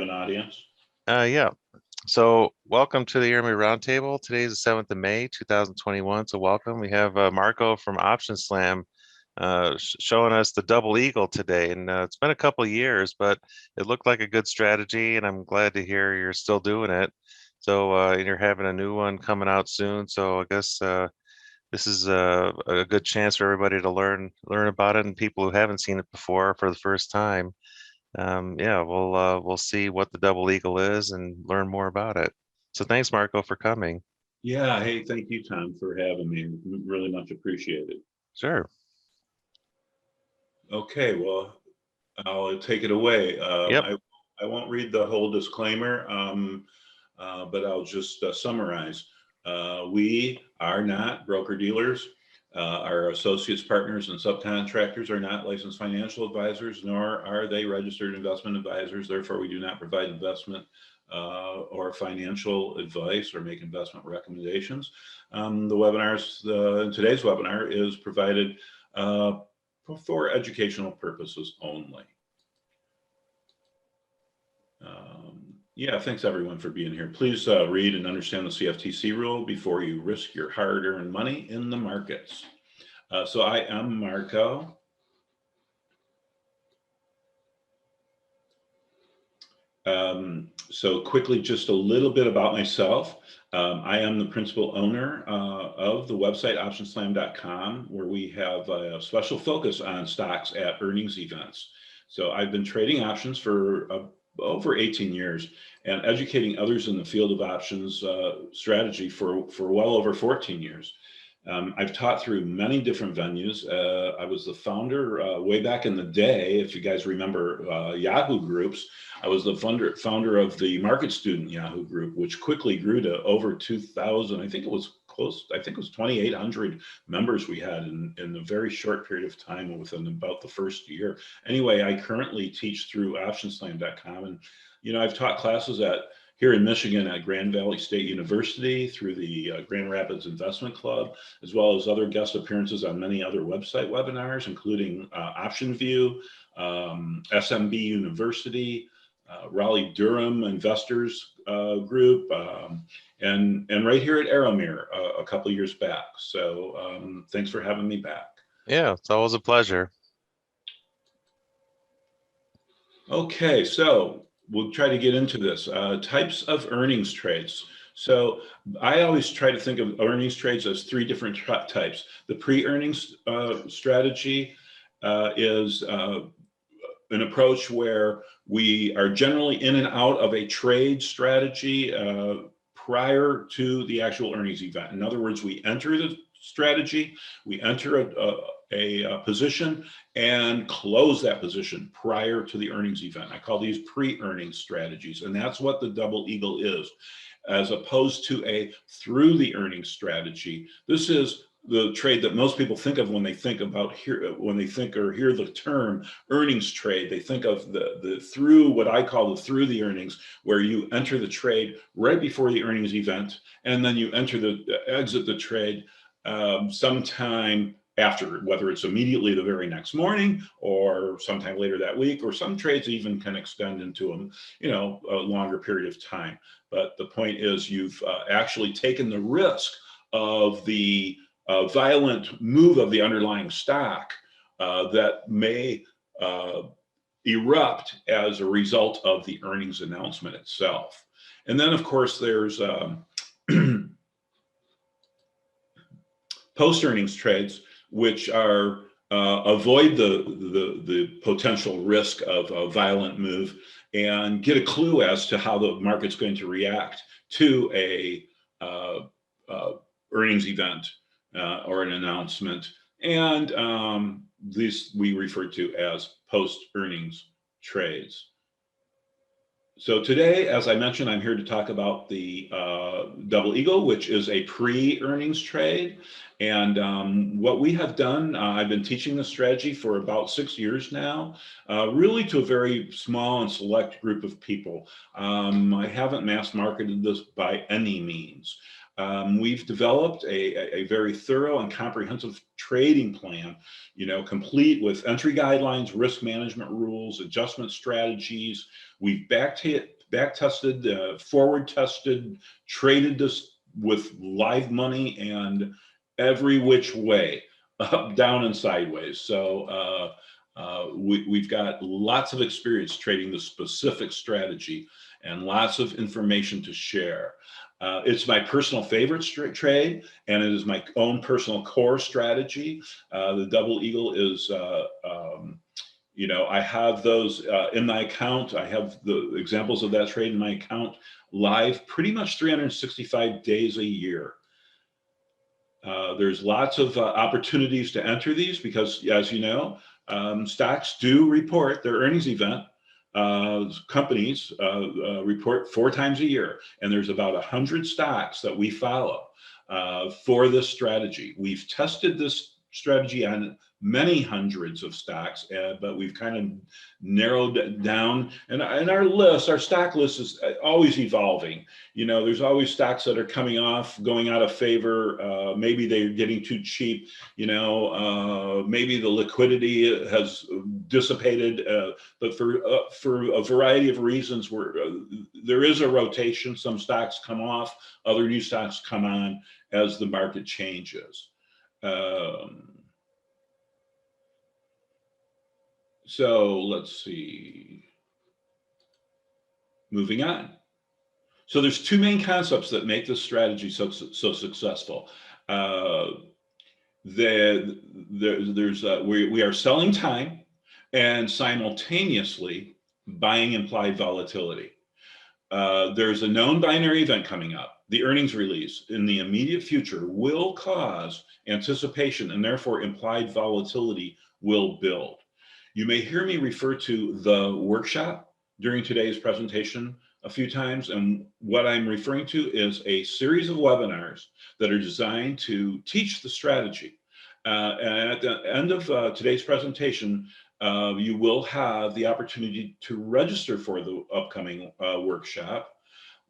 an audience? Yeah. So welcome to the Army Roundtable. Today is the 7th of May, 2021. So welcome. We have Marko from OptionSlam showing us the double eagle today. And it's been a couple of years, but it looked like a good strategy, and I'm glad to hear you're still doing it. So you're having a new one coming out soon. So I guess this is a good chance for everybody to learn about it, and people who haven't seen it before for the first time. Yeah, we'll see what the double eagle is and learn more about it. So thanks, Marko, for coming. Yeah, hey, thank you, Tom, for having me. Really much appreciated. Sure. Okay, well, I'll take it away. Yep. I won't read the whole disclaimer, but I'll just summarize. We are not broker dealers. Our associates, partners, and subcontractors are not licensed financial advisors, nor are they registered investment advisors. Therefore, we do not provide investment or financial advice or make investment recommendations. Today's webinar is provided for educational purposes only. Yeah, thanks everyone for being here. Please read and understand the CFTC rule before you risk your hard-earned money in the markets. So I am Marko. So quickly, just a little bit about myself. I am the principal owner of the website OptionSlam.com, where we have a special focus on stocks at earnings events. So I've been trading options for over 18 years and educating others in the field of options strategy for well over 14 years. I've taught through many different venues. I was the founder way back in the day, if you guys remember Yahoo groups. I was the founder of the Market Student Yahoo group, which quickly grew to over 2,000. I think it was close. I think it was 2,800 members we had in a very short period of time within about the first year. Anyway, I currently teach through OptionSlam.com, and I've taught classes here in Michigan at Grand Valley State University through the Grand Rapids Investment Club, as well as other guest appearances on many other website webinars, including OptionView, SMB University, Raleigh-Durham Investors Group, and right here at Arrowmere a couple years back. So thanks for having me back. Yeah, it's always a pleasure. Okay, so we'll try to get into this. Types of earnings trades. So I always try to think of earnings trades as three different types. The pre-earnings strategy is an approach where we are generally in and out of a trade strategy prior to the actual earnings event. In other words, we enter the strategy, we enter a position and close that position prior to the earnings event. I call these pre-earnings strategies, and that's what the double eagle is, as opposed to a through the earnings strategy. This is the trade that most people think of when they think about when they think or hear the term earnings trade. They think of the through, what I call the through the earnings, where you enter the trade right before the earnings event, and then you exit the trade sometime after, whether it's immediately the very next morning or sometime later that week, or some trades even can extend into a longer period of time. But the point is, you've actually taken the risk of the violent move of the underlying stock that may erupt as a result of the earnings announcement itself. And then, of course, there's post-earnings trades, which are avoid the potential risk of a violent move and get a clue as to how the market's going to react to a earnings event or an announcement. And these we refer to as post-earnings trades. So today, as I mentioned, I'm here to talk about the double eagle, which is a pre-earnings trade. And what we have done, I've been teaching this strategy for about 6 years now, really to a very small and select group of people. I haven't mass marketed this by any means. We've developed a very thorough and comprehensive trading plan, complete with entry guidelines, risk management rules, adjustment strategies. We've back tested, forward tested, traded this with live money and every which way, up, down, and sideways. So we've got lots of experience trading the specific strategy and lots of information to share. It's my personal favorite trade, and it is my own personal core strategy. The double eagle is, I have those in my account. I have the examples of that trade in my account live pretty much 365 days a year. There's lots of opportunities to enter these because, as you know, stocks do report their earnings event. Companies report 4 times a year, and there's about 100 stocks that we follow for this strategy. We've tested this strategy on many hundreds of stocks, but we've kind of narrowed down. And our stock list is always evolving. There's always stocks that are coming off, going out of favor. Maybe they're getting too cheap. Maybe the liquidity has dissipated. But for a variety of reasons, there is a rotation. Some stocks come off, other new stocks come on as the market changes. So let's see. Moving on. So there's 2 main concepts that make this strategy so successful. We are selling time and simultaneously buying implied volatility. There's a known binary event coming up. The earnings release in the immediate future will cause anticipation, and therefore implied volatility will build. You may hear me refer to the workshop during today's presentation a few times, and what I'm referring to is a series of webinars that are designed to teach the strategy. And at the end of today's presentation, you will have the opportunity to register for the upcoming workshop.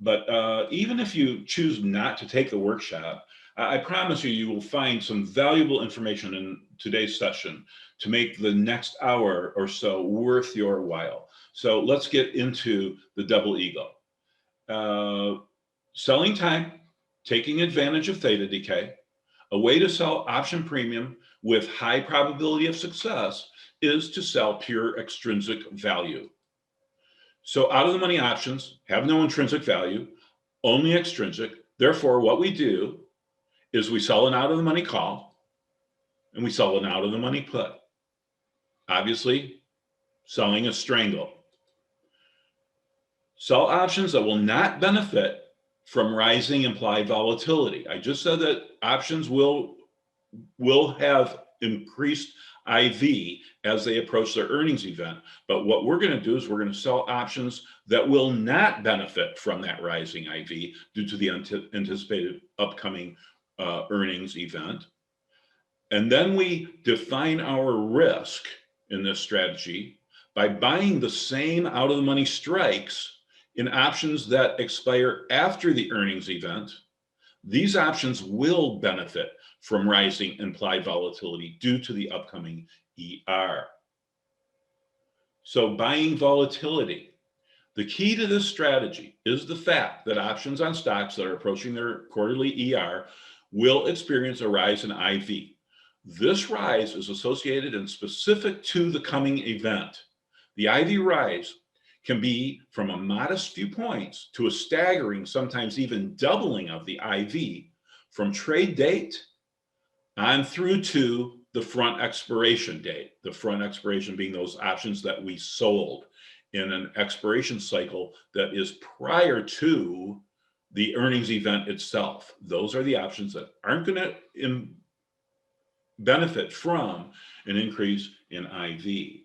But even if you choose not to take the workshop, I promise you will find some valuable information in today's session to make the next hour or so worth your while. So let's get into the double eagle. Selling time, taking advantage of theta decay. A way to sell option premium with high probability of success is to sell pure extrinsic value. So out of the money options have no intrinsic value, only extrinsic. Therefore, what we do is we sell an out of the money call and we sell an out of the money put. Obviously, selling a strangle. Sell options that will not benefit from rising implied volatility. I just said that options will have increased IV as they approach their earnings event. But what we're going to do is we're going to sell options that will not benefit from that rising IV due to the anticipated upcoming earnings event. And then we define our risk in this strategy by buying the same out of the money strikes in options that expire after the earnings event. These options will benefit from rising implied volatility due to the upcoming ER. So buying volatility. The key to this strategy is the fact that options on stocks that are approaching their quarterly ER will experience a rise in IV. This rise is associated and specific to the coming event. The IV rise can be from a modest few points to a staggering, sometimes even doubling of the IV from trade date on through to the front expiration date. The front expiration being those options that we sold in an expiration cycle that is prior to the earnings event itself. Those are the options that aren't going to benefit from an increase in IV.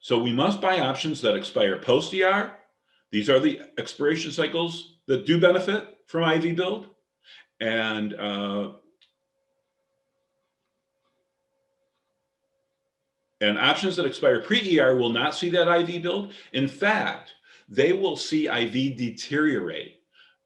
So we must buy options that expire post-ER. These are the expiration cycles that do benefit from IV build. And options that expire pre-ER will not see that IV build. In fact, they will see IV deteriorate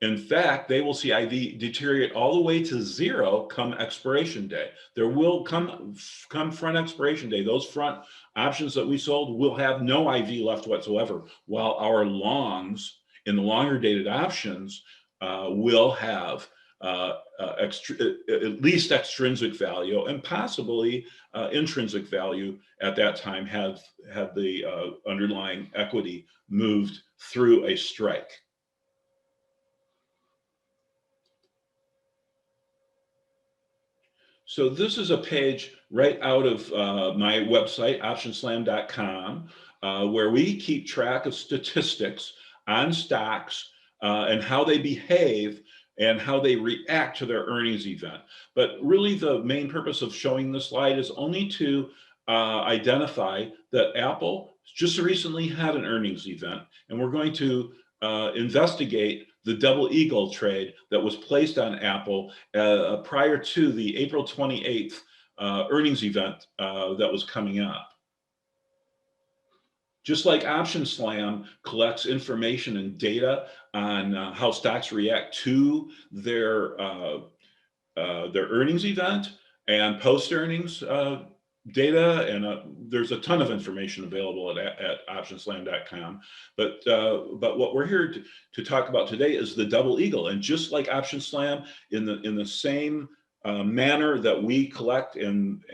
In fact, they will see IV deteriorate all the way to 0 come expiration day. There will come front expiration day. Those front options that we sold will have no IV left whatsoever, while our longs in the longer dated options will have at least extrinsic value and possibly intrinsic value at that time had the underlying equity moved through a strike. So this is a page right out of my website, OptionSlam.com, where we keep track of statistics on stocks and how they behave and how they react to their earnings event. But really the main purpose of showing this slide is only to identify that Apple just recently had an earnings event, and we're going to investigate the double eagle trade that was placed on Apple prior to the April 28th earnings event that was coming up. Just like OptionSlam collects information and data on how stocks react to their earnings event and post-earnings data, and there's a ton of information available at OptionSlam.com. But what we're here to talk about today is the double eagle. And just like OptionSlam, in the same manner that we collect and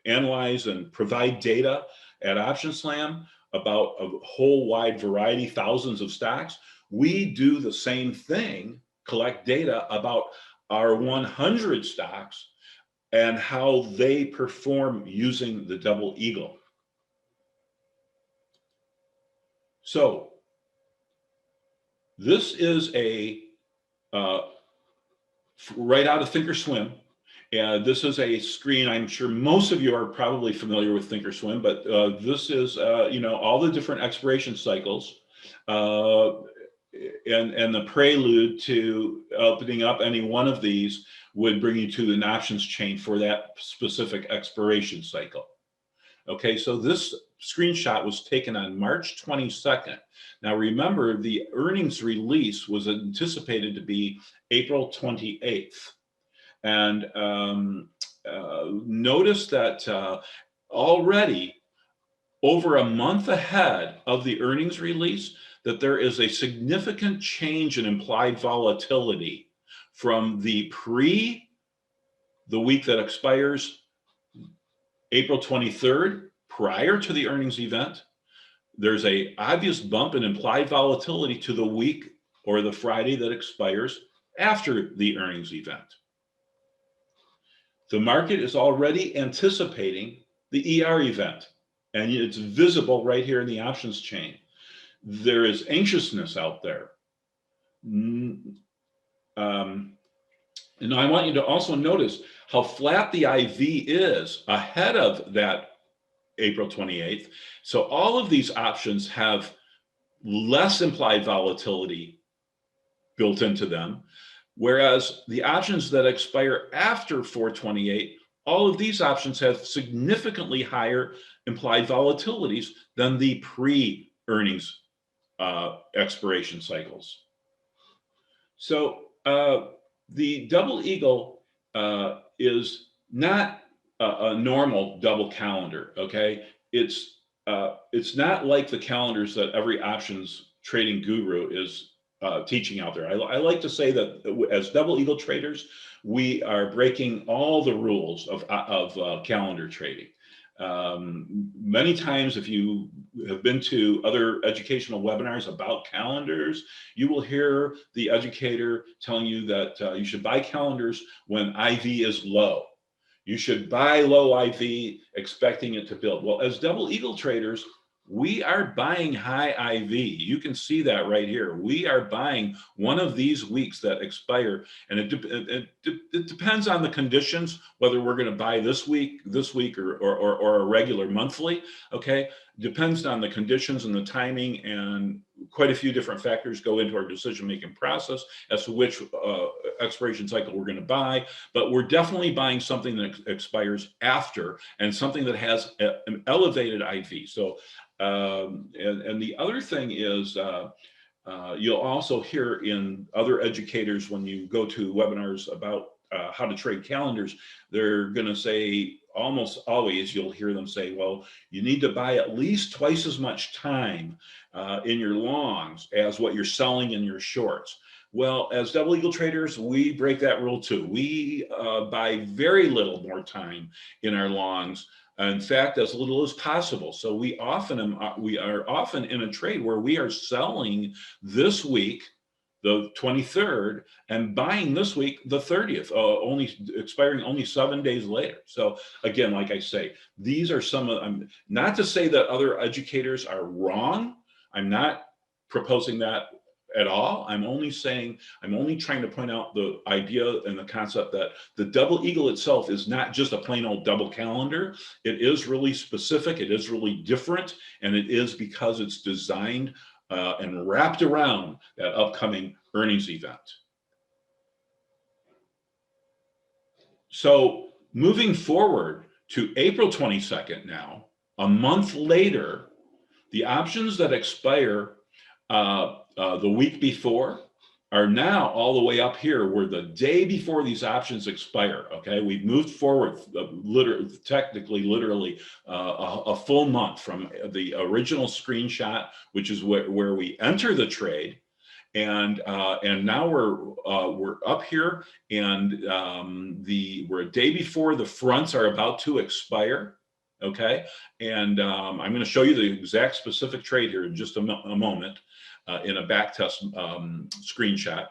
analyze and provide data at OptionSlam about a whole wide variety, thousands of stocks, we do the same thing, collect data about our 100 stocks and how they perform using the double eagle. So this is a right out of Thinkorswim. And this is a screen. I'm sure most of you are probably familiar with Thinkorswim, but this is all the different expiration cycles and the prelude to opening up any one of these would bring you to an options chain for that specific expiration cycle. Okay, so this screenshot was taken on March 22nd. Now remember, the earnings release was anticipated to be April 28th. And notice that already over a month ahead of the earnings release, that there is a significant change in implied volatility from the week that expires April 23rd, prior to the earnings event. There's an obvious bump in implied volatility to the week or the Friday that expires after the earnings event. The market is already anticipating the ER event, and it's visible right here in the options chain. There is anxiousness out there. And I want you to also notice how flat the IV is ahead of that April 28th. So all of these options have less implied volatility built into them, whereas the options that expire after 4/28, all of these options have significantly higher implied volatilities than the pre-earnings expiration cycles. So the double eagle is not a normal double calendar. Okay, it's not like the calendars that every options trading guru is teaching out there. I like to say that as double eagle traders, we are breaking all the rules of calendar trading. Many times, if you have been to other educational webinars about calendars, you will hear the educator telling you that you should buy calendars when IV is low. You should buy low IV expecting it to build. Well, as double eagle traders, we are buying high IV. You can see that right here. We are buying one of these weeks that expire, and it depends on the conditions, whether we're going to buy this week, or a regular monthly. Okay, depends on the conditions and the timing, and quite a few different factors go into our decision-making process as to which expiration cycle we're going to buy. But we're definitely buying something that expires after and something that has an elevated IV. So. And the other thing is you'll also hear in other educators when you go to webinars about how to trade calendars, they're going to say almost always you'll hear them say, well, you need to buy at least twice as much time in your longs as what you're selling in your shorts. Well, as double eagle traders, we break that rule too. We buy very little more time in our longs. In fact, as little as possible. So we are often in a trade where we are selling this week, the 23rd, and buying this week, the 30th, only expiring only 7 days later. So again, like I say, these are some of, not to say that other educators are wrong. I'm not proposing that at all. I'm only trying to point out the idea and the concept that the double eagle itself is not just a plain old double calendar. It is really specific, it is really different, and it is because it's designed and wrapped around that upcoming earnings event. So moving forward to April 22nd now, a month later, the options that expire the week before are now all the way up here where the day before these options expire. Okay, we've moved forward literally a full month from the original screenshot, which is where we enter the trade. And now we're up here, and we're a day before the fronts are about to expire. Okay, and I'm going to show you the exact specific trade here in just a moment in a backtest screenshot.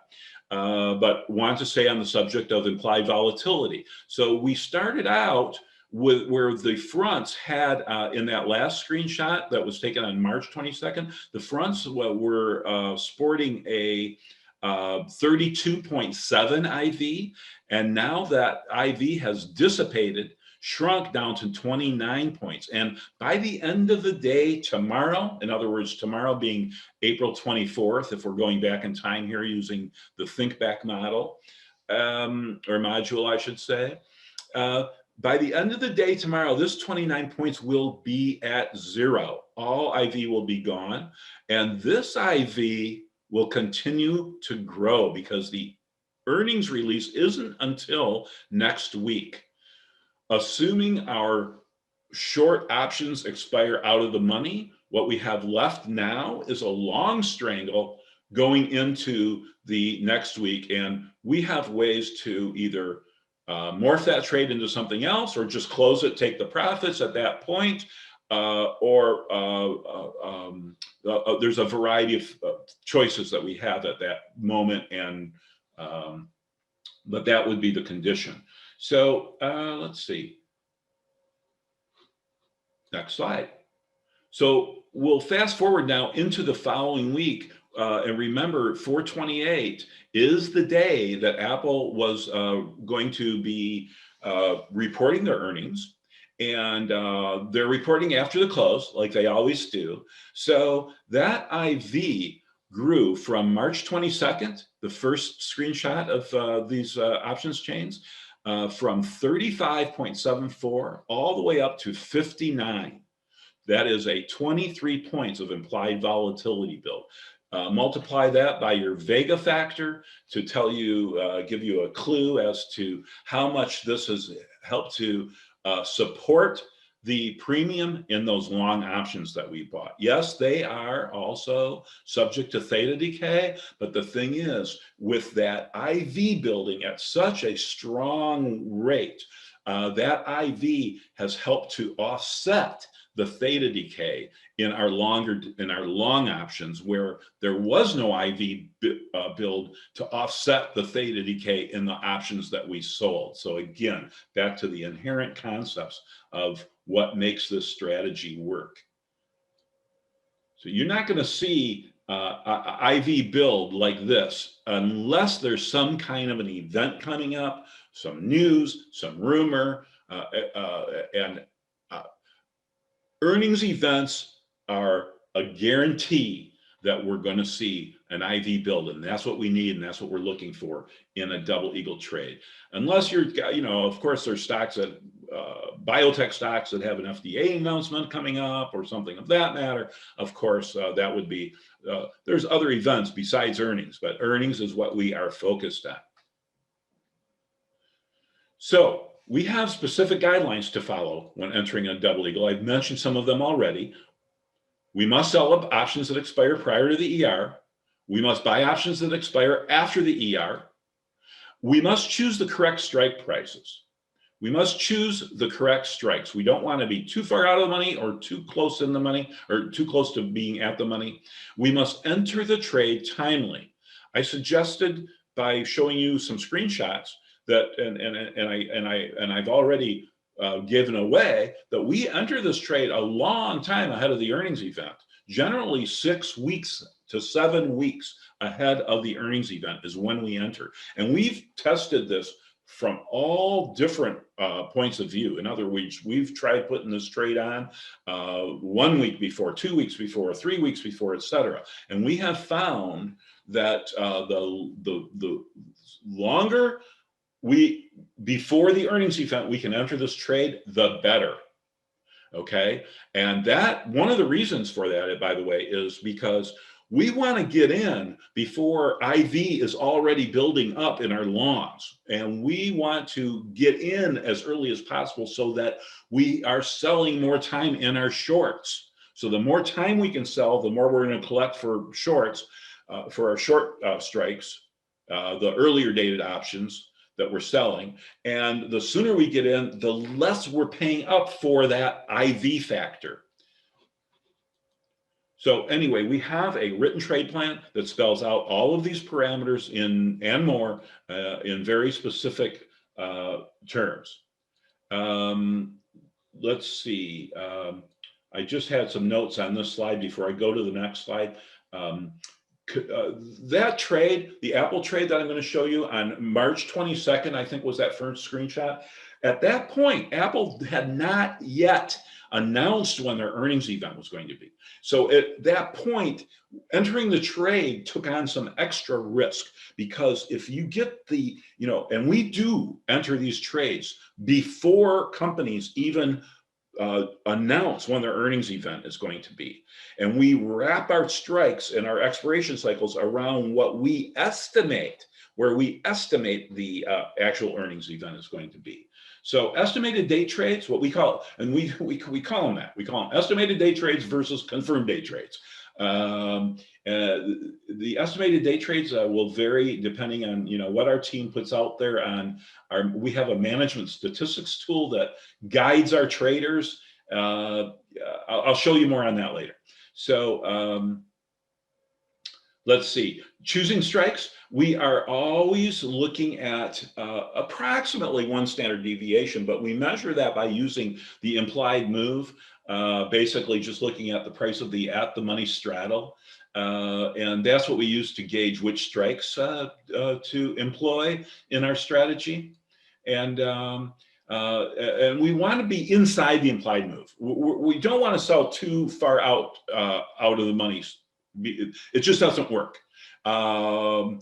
But want to stay on the subject of implied volatility. So we started out with where the fronts had in that last screenshot that was taken on March 22nd, the fronts were sporting a 32.7 IV, and now that IV has dissipated, shrunk down to 29 points. And by the end of the day tomorrow, in other words, tomorrow being April 24th, if we're going back in time here using the think back model, or module, I should say, by the end of the day tomorrow, this 29 points will be at zero. All IV will be gone. And this IV will continue to grow because the earnings release isn't until next week. Assuming our short options expire out of the money, what we have left now is a long strangle going into the next week. And we have ways to either morph that trade into something else or just close it, take the profits at that point. Or there's a variety of choices that we have at that moment. And but that would be the condition. So let's see. Next slide. So we'll fast forward now into the following week. And remember, 4/28 is the day that Apple was going to be reporting their earnings. And they're reporting after the close, like they always do. So that IV grew from March 22nd, the first screenshot of these options chains, from 35.74 all the way up to 59. That is a 23 points of implied volatility build. Multiply that by your Vega factor to tell you, give you a clue as to how much this has helped to support the premium in those long options that we bought. Yes, they are also subject to theta decay, but the thing is, with that IV building at such a strong rate, that IV has helped to offset the theta decay in our long options, where there was no IV build to offset the theta decay in the options that we sold. So again, back to the inherent concepts of what makes this strategy work. So you're not going to see IV build like this unless there's some kind of an event coming up, some news, some rumor, and earnings events are a guarantee that we're going to see an IV build, and that's what we need, and that's what we're looking for in a double eagle trade. Unless you're, of course, there's stocks that biotech stocks that have an FDA announcement coming up or something of that matter, of course, that would be, there's other events besides earnings, but earnings is what we are focused on. So we have specific guidelines to follow when entering a double eagle. I've mentioned some of them already. We must sell options that expire prior to the ER. We must buy options that expire after the ER. We must choose the correct strike prices. We must choose the correct strikes. We don't want to be too far out of the money or too close in the money or too close to being at the money. We must enter the trade timely. I suggested by showing you some screenshots that, and I've already given away that we enter this trade a long time ahead of the earnings event. Generally 6 weeks to 7 weeks ahead of the earnings event is when we enter. And we've tested this from all different points of view. In other words, we've tried putting this trade on 1 week before, 2 weeks before, 3 weeks before, etc. And we have found that the longer before the earnings event we can enter this trade, the better. Okay, and that one of the reasons for that, by the way, is because we want to get in before IV is already building up in our longs, and we want to get in as early as possible so that we are selling more time in our shorts. So the more time we can sell, the more we're going to collect for shorts, for our short strikes, the earlier dated options that we're selling. And the sooner we get in, the less we're paying up for that IV factor. So anyway, we have a written trade plan that spells out all of these parameters and more in very specific terms. Let's see. I just had some notes on this slide before I go to the next slide. That trade, the Apple trade that I'm going to show you on March 22nd, I think was that first screenshot. At that point, Apple had not yet announced when their earnings event was going to be. So at that point, entering the trade took on some extra risk, because if you get the, and we do enter these trades before companies even announce when their earnings event is going to be. And we wrap our strikes and our expiration cycles around what we estimate, where we estimate the actual earnings event is going to be. So estimated day trades, what we call, and we call them that. We call them estimated day trades versus confirmed day trades. The estimated day trades will vary depending on what our team puts out there. We have a management statistics tool that guides our traders. I'll show you more on that later. So let's see, choosing strikes. We are always looking at approximately 1 standard deviation, but we measure that by using the implied move. Basically just looking at the price of the at the money straddle. And that's what we use to gauge which strikes to employ in our strategy. And we want to be inside the implied move. We don't want to sell too far out of the money. It just doesn't work. So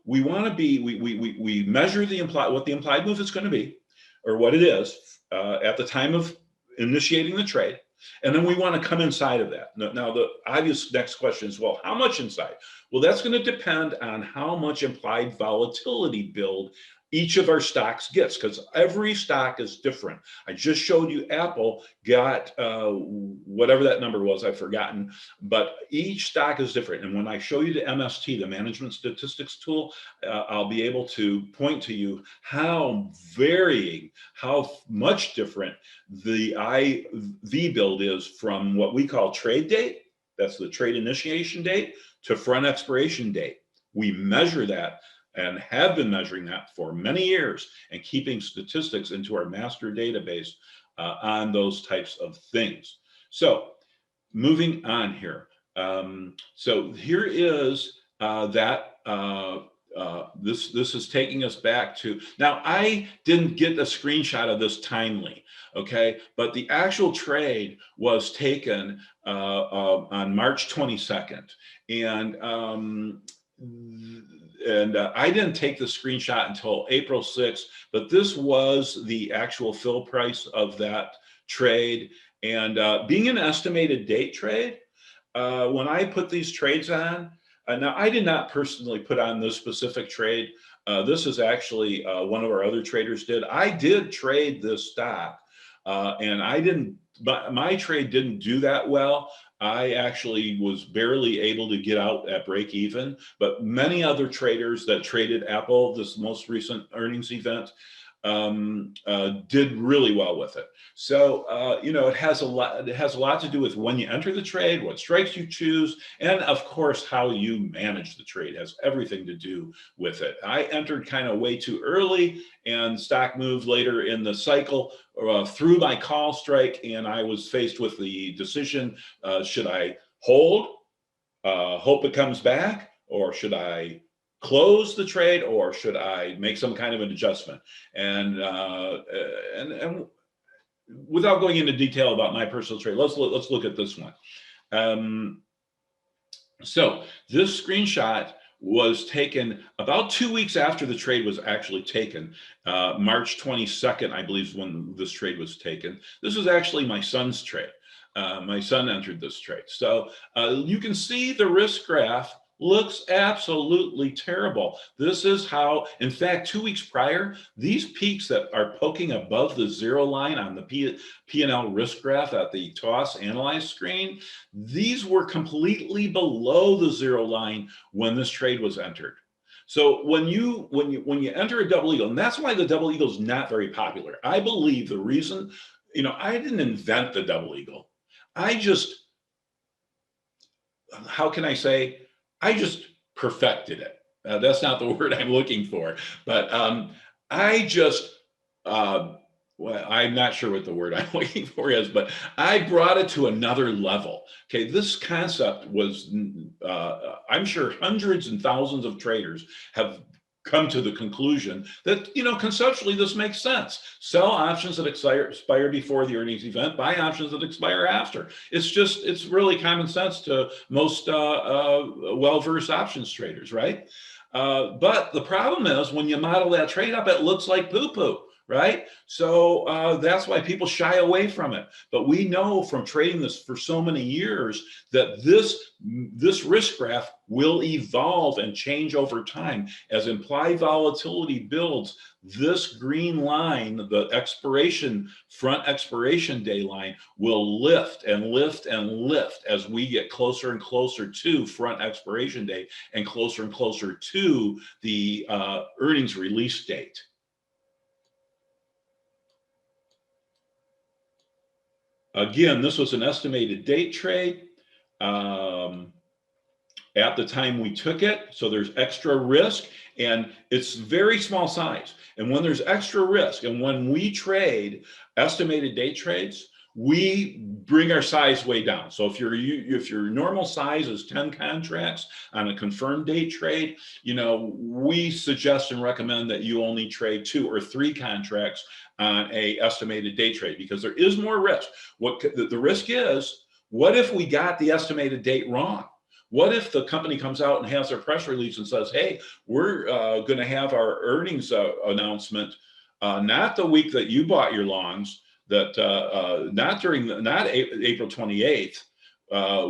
we want to be, we measure what the implied move is going to be, or what it is at the time of initiating the trade. And then we want to come inside of that. Now, the obvious next question is, well, how much inside? Well, that's going to depend on how much implied volatility build each of our stocks gets, because every stock is different. I just showed you Apple got whatever that number was, I've forgotten, but each stock is different. And when I show you the MST, the management statistics tool, I'll be able to point to you how varying, how much different the IV build is from what we call trade date, that's the trade initiation date, to front expiration date. We measure that and have been measuring that for many years and keeping statistics into our master database on those types of things. So moving on here. So here is this is taking us back to, now I didn't get a screenshot of this timely, okay? But the actual trade was taken on March 22nd. And I didn't take the screenshot until April 6th, but this was the actual fill price of that trade. And being an estimated date trade, when I put these trades on, now I did not personally put on this specific trade. This is actually one of our other traders did. I did trade this stock, and I didn't. My trade didn't do that well. I actually was barely able to get out at break even, but many other traders that traded Apple, this most recent earnings event, did really well with it. So, you know, it has a lot to do with when you enter the trade, what strikes you choose, and of course, how you manage the trade. It has everything to do with it. I entered kind of way too early, and stock moved later in the cycle through my call strike, and I was faced with the decision, should I hold, hope it comes back, or should I close the trade, or should I make some kind of an adjustment? And without going into detail about my personal trade, let's look at this one. So this screenshot was taken about 2 weeks after the trade was actually taken. March 22nd, I believe, is when this trade was taken. This was actually my son's trade. My son entered this trade. So you can see the risk graph looks absolutely terrible. This is how, in fact, 2 weeks prior, these peaks that are poking above the zero line on the P&L risk graph at the TOS analyze screen, these were completely below the zero line when this trade was entered. So when you enter a double eagle, and that's why the double eagle is not very popular. I believe the reason, you know, I didn't invent the double eagle. I just, how can I say, I just perfected it. That's not the word I'm looking for, but I just, well, I'm not sure what the word I'm looking for is, but I brought it to another level. Okay, this concept was, I'm sure hundreds and thousands of traders have come to the conclusion that, you know, conceptually this makes sense. Sell options that expire before the earnings event, buy options that expire after. It's really common sense to most well-versed options traders, right? But the problem is when you model that trade up, it looks like poo-poo, right? So that's why people shy away from it. But we know from trading this for so many years that this risk graph will evolve and change over time. As implied volatility builds, this green line, the front expiration day line, will lift and lift and lift as we get closer and closer to front expiration day and closer to the earnings release date. Again, this was an estimated date trade at the time we took it. So there's extra risk and it's very small size. And when there's extra risk and when we trade estimated date trades, we bring our size way down. So if your normal size is 10 contracts on a confirmed date trade, you know, we suggest and recommend that you only trade 2 or 3 contracts on a estimated date trade because there is more risk. What the risk is, what if we got the estimated date wrong? What if the company comes out and has their press release and says, hey, we're going to have our earnings announcement not the week that you bought your longs, that not April 28th.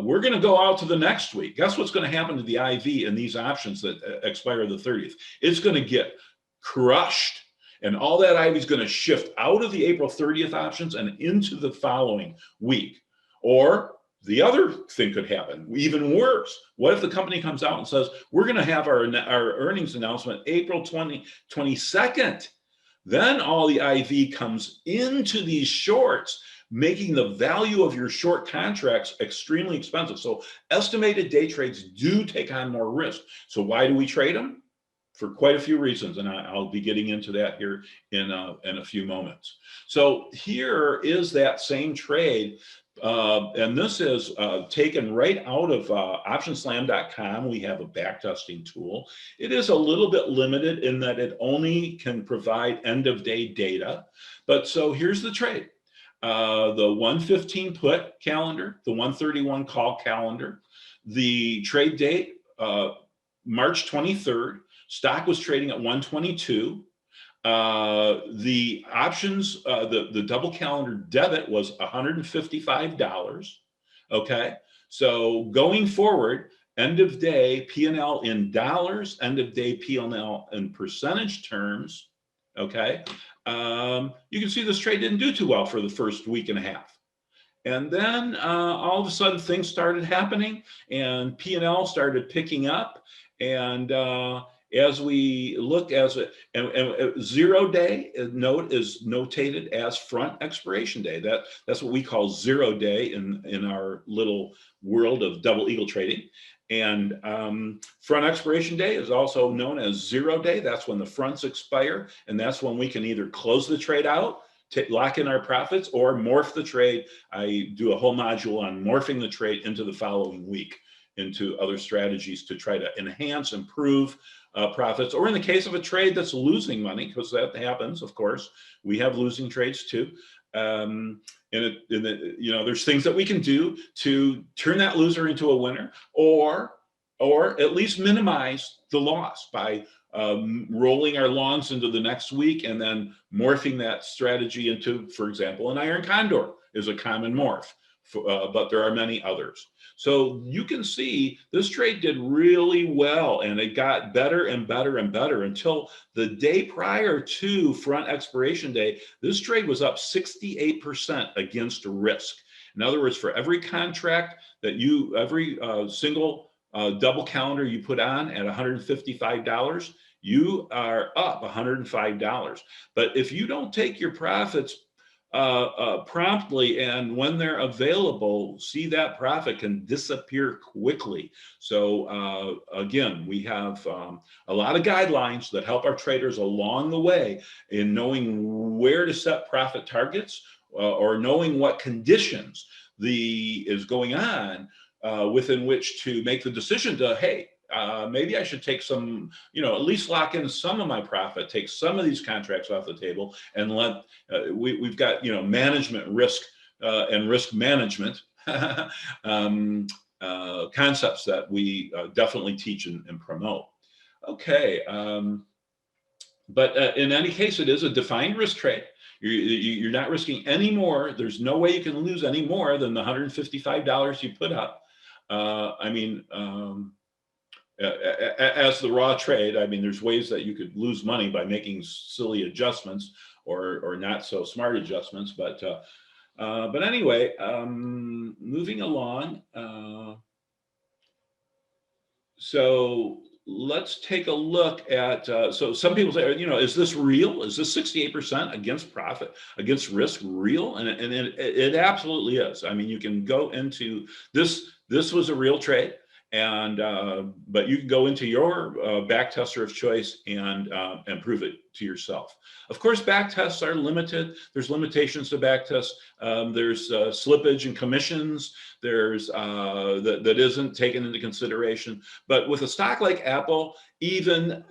We're going to go out to the next week. Guess what's going to happen to the IV and these options that expire the 30th? It's going to get crushed. And all that IV is going to shift out of the April 30th options and into the following week. Or the other thing could happen, even worse. What if the company comes out and says, we're going to have our earnings announcement April 22nd? Then all the IV comes into these shorts, making the value of your short contracts extremely expensive. So estimated day trades do take on more risk. So why do we trade them? For quite a few reasons, and I'll be getting into that here in a few moments. So here is that same trade, and this is taken right out of OptionSlam.com. We have a backtesting tool. It is a little bit limited in that it only can provide end-of-day data. But so here's the trade. The 115 put calendar, the 131 call calendar, the trade date, March 23rd. Stock was trading at 122. The options, the double calendar debit was $155. Okay, so going forward, end of day P&L in dollars, end of day P&L in percentage terms. Okay, you can see this trade didn't do too well for the first week and a half. And then all of a sudden things started happening and P&L started picking up. And as we look and 0 day note is notated as front expiration day. That's what we call 0 day in our little world of double eagle trading. And front expiration day is also known as 0 day. That's when the fronts expire. And that's when we can either close the trade out, lock in our profits, or morph the trade. I do a whole module on morphing the trade into the following week into other strategies to try to enhance, improve profits, or in the case of a trade that's losing money, because that happens, of course, we have losing trades too. There's things that we can do to turn that loser into a winner, or at least minimize the loss by rolling our longs into the next week and then morphing that strategy into, for example, an iron condor is a common morph, but there are many others. So you can see this trade did really well, and it got better and better and better until the day prior to front expiration day. This trade was up 68% against risk. In other words, for every contract that every single double calendar you put on at $155, you are up $105. But if you don't take your profits promptly and when they're available, see that profit can disappear quickly. So again, we have a lot of guidelines that help our traders along the way in knowing where to set profit targets or knowing what conditions is going on within which to make the decision to, hey, maybe I should take some, at least lock in some of my profit, take some of these contracts off the table, and we've got, management risk and risk management concepts that we definitely teach and promote. Okay. But in any case, it is a defined risk trade. You're not risking any more. There's no way you can lose any more than the $155 you put up. As the raw trade, there's ways that you could lose money by making silly adjustments or not so smart adjustments. But anyway, moving along. So let's take a look at, so some people say, is this real? Is this 68% against profit, against risk real? And it absolutely is. You can go into this was a real trade. And but you can go into your back tester of choice and prove it to yourself. Of course, back tests are limited. There's limitations to back tests. There's slippage and commissions. There's that isn't taken into consideration. But with a stock like Apple, even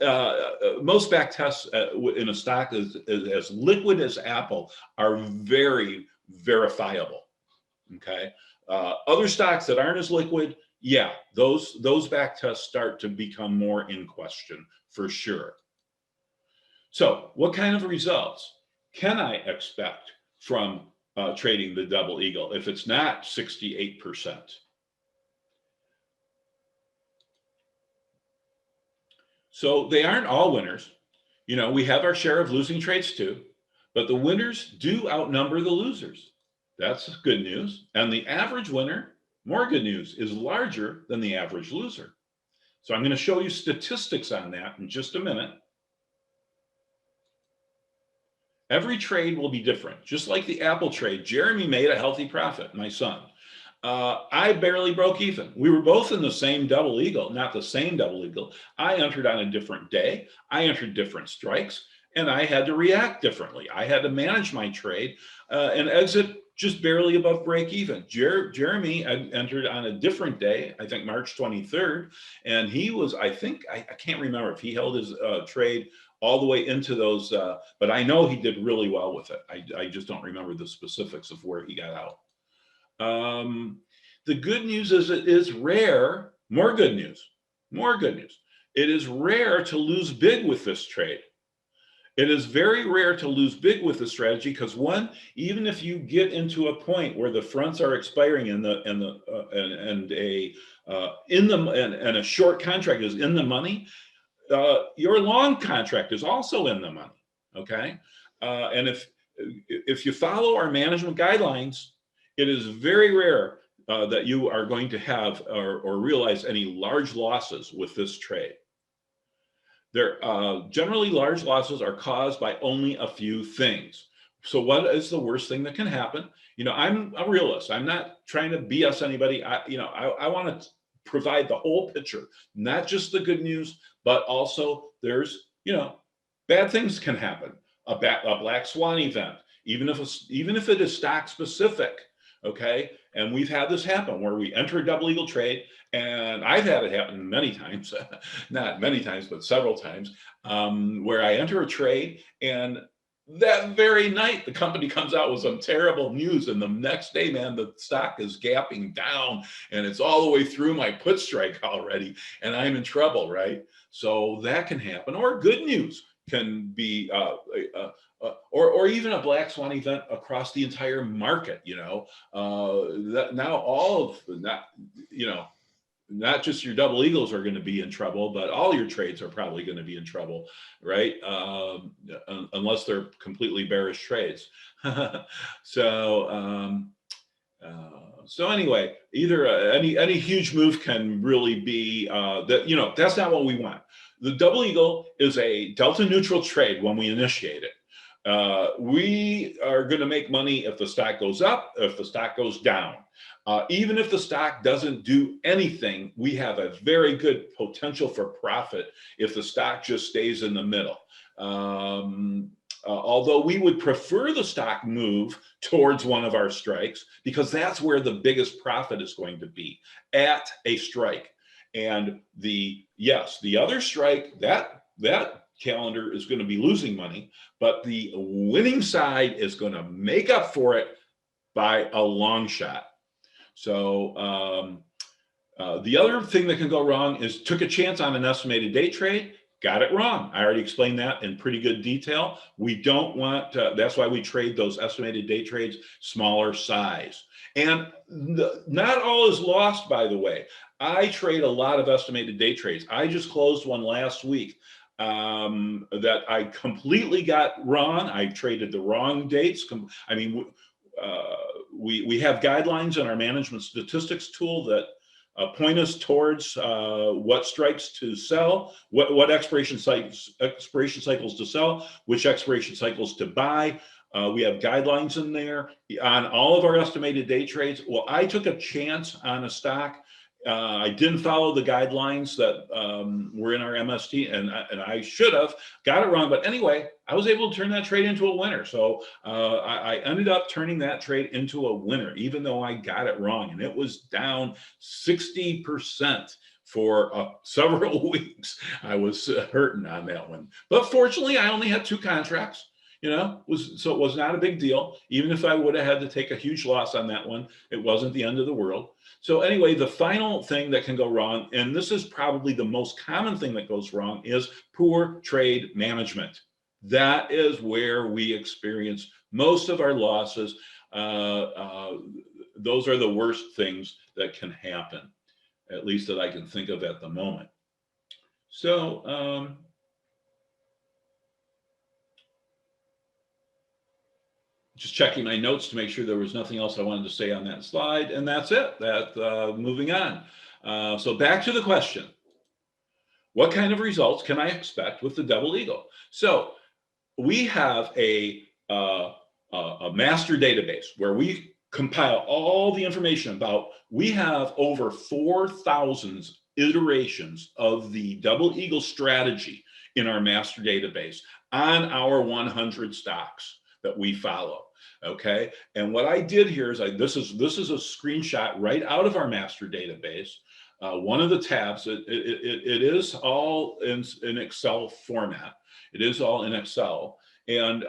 most back tests in a stock as liquid as Apple are very verifiable. Okay, other stocks that aren't as liquid, yeah, those back tests start to become more in question for sure. So what kind of results can I expect from trading the double eagle if it's not 68%? So they aren't all winners. We have our share of losing trades too, but the winners do outnumber the losers. That's good news. And the average winner, more good news, is larger than the average loser. So I'm going to show you statistics on that in just a minute. Every trade will be different. Just like the Apple trade, Jeremy made a healthy profit, my son. I barely broke even. We were both in the same double eagle, not the same double eagle. I entered on a different day. I entered different strikes, and I had to react differently. I had to manage my trade and exit just barely above break even. Jeremy entered on a different day, I think March 23rd, and he was, I can't remember if he held his trade all the way into those, but I know he did really well with it. I just don't remember the specifics of where he got out. The good news is it is rare. More good news. it is rare to lose big with this trade. It is very rare to lose big with the strategy because one, even if you get into a point where the fronts are expiring and a short contract is in the money, your long contract is also in the money. Okay, and if you follow our management guidelines, it is very rare that you are going to have or realize any large losses with this trade. Generally, large losses are caused by only a few things. So what is the worst thing that can happen? I'm a realist. I'm not trying to BS anybody. I want to provide the whole picture, not just the good news, but also there's, bad things can happen. A black swan event, even if it is stock specific. Okay. And we've had this happen where we enter a double eagle trade, and I've had it happen many times, not many times, but several times, where I enter a trade and that very night the company comes out with some terrible news, and the next day, man, the stock is gapping down and it's all the way through my put strike already, and I'm in trouble, right? So that can happen. Or good news can be or even a black swan event across the entire market. That now all of not just your double eagles are going to be in trouble, but all your trades are probably going to be in trouble, right? Unless they're completely bearish trades. So anyway, either any huge move can really be that. That's not what we want. The double eagle is a delta neutral trade when we initiate it. We are going to make money if the stock goes up, if the stock goes down. Even if the stock doesn't do anything, we have a very good potential for profit if the stock just stays in the middle. Although we would prefer the stock move towards one of our strikes, because that's where the biggest profit is going to be, at a strike. And the other strike, that calendar is going to be losing money, but the winning side is going to make up for it by a long shot. So the other thing that can go wrong is took a chance on an estimated date trade, got it wrong. I already explained that in pretty good detail. We don't want that's why we trade those estimated date trades smaller size. And not all is lost, by the way. I trade a lot of estimated date trades. I just closed one last week that I completely got wrong. I traded the wrong dates. I mean, we have guidelines in our management statistics tool that point us towards what strikes to sell, what expiration cycles to sell, which expiration cycles to buy. We have guidelines in there on all of our estimated day trades. Well, I took a chance on a stock. I didn't follow the guidelines that were in our MST, and I should have got it wrong. But anyway, I was able to turn that trade into a winner. So I ended up turning that trade into a winner, even though I got it wrong. And it was down 60% for several weeks. I was hurting on that one. But fortunately, I only had 2 contracts. So it was not a big deal. Even if I would have had to take a huge loss on that one, it wasn't the end of the world. So anyway, the final thing that can go wrong, and this is probably the most common thing that goes wrong, is poor trade management. That is where we experience most of our losses. Those are the worst things that can happen, at least that I can think of at the moment. So, just checking my notes to make sure there was nothing else I wanted to say on that slide, and that's it. Moving on. So back to the question. What kind of results can I expect with the double eagle? So we have a master database where we compile all the information about, we have over 4,000 iterations of the double eagle strategy in our master database on our 100 stocks that we follow. Okay, and what I did here is this is a screenshot right out of our master database. One of the tabs, it is all in Excel format. It is all in Excel, and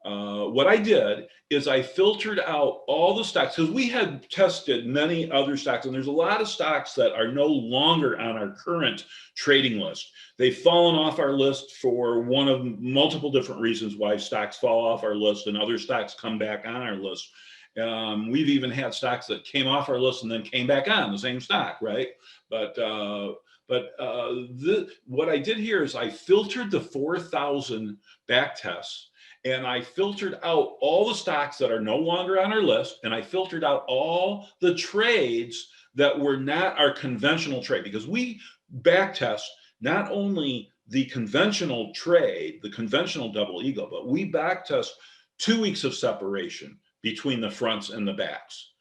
what I did is I filtered out all the stocks because we had tested many other stocks, and there's a lot of stocks that are no longer on our current trading list. They've fallen off our list for one of multiple different reasons why stocks fall off our list and other stocks come back on our list. We've even had stocks that came off our list and then came back on the same stock, right? But what I did here is I filtered the 4,000 back tests, and I filtered out all the stocks that are no longer on our list, and I filtered out all the trades that were not our conventional trade, because we back test not only the conventional trade, the conventional double eagle, but we back test 2 weeks of separation between the fronts and the backs,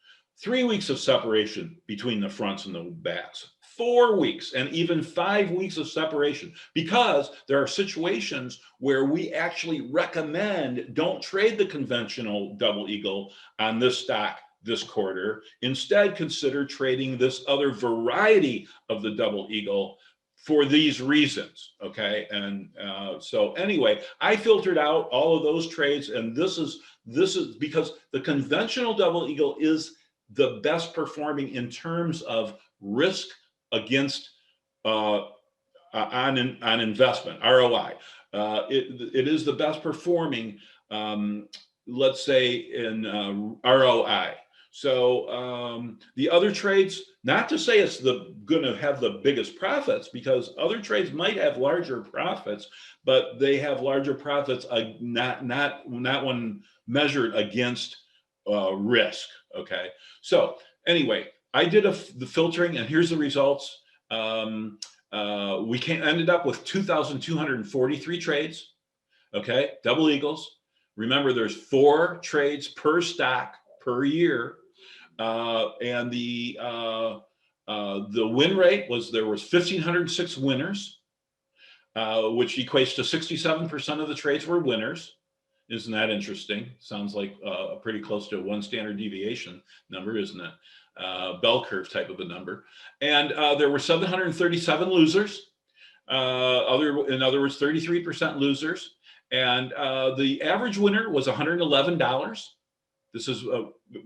3 weeks of separation between the fronts and the backs, 4 weeks, and even 5 weeks of separation, because there are situations where we actually recommend don't trade the conventional double eagle on this stock this quarter. Instead, consider trading this other variety of the double eagle for these reasons, okay? And so anyway, I filtered out all of those trades, and this is because the conventional double eagle is the best performing in terms of risk against on investment, ROI. It is the best performing, let's say, in ROI. So the other trades, not to say it's going to have the biggest profits, because other trades might have larger profits, but they have larger profits not when measured against risk. Okay. So anyway, I did the filtering, and here's the results. We ended up with 2,243 trades. Okay, double eagles. Remember, there's 4 trades per stock per year, and the win rate was, there was 1,506 winners, which equates to 67% of the trades were winners. Isn't that interesting? Sounds like pretty close to a 1 standard deviation number, isn't it? Bell curve type of a number. And there were 737 losers. In other words, 33% losers. And the average winner was $111. This is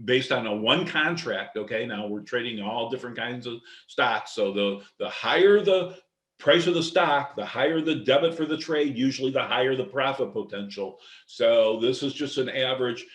based on a 1 contract. Okay, now we're trading all different kinds of stocks. So the higher the price of the stock, the higher the debit for the trade, usually the higher the profit potential. So this is just an average.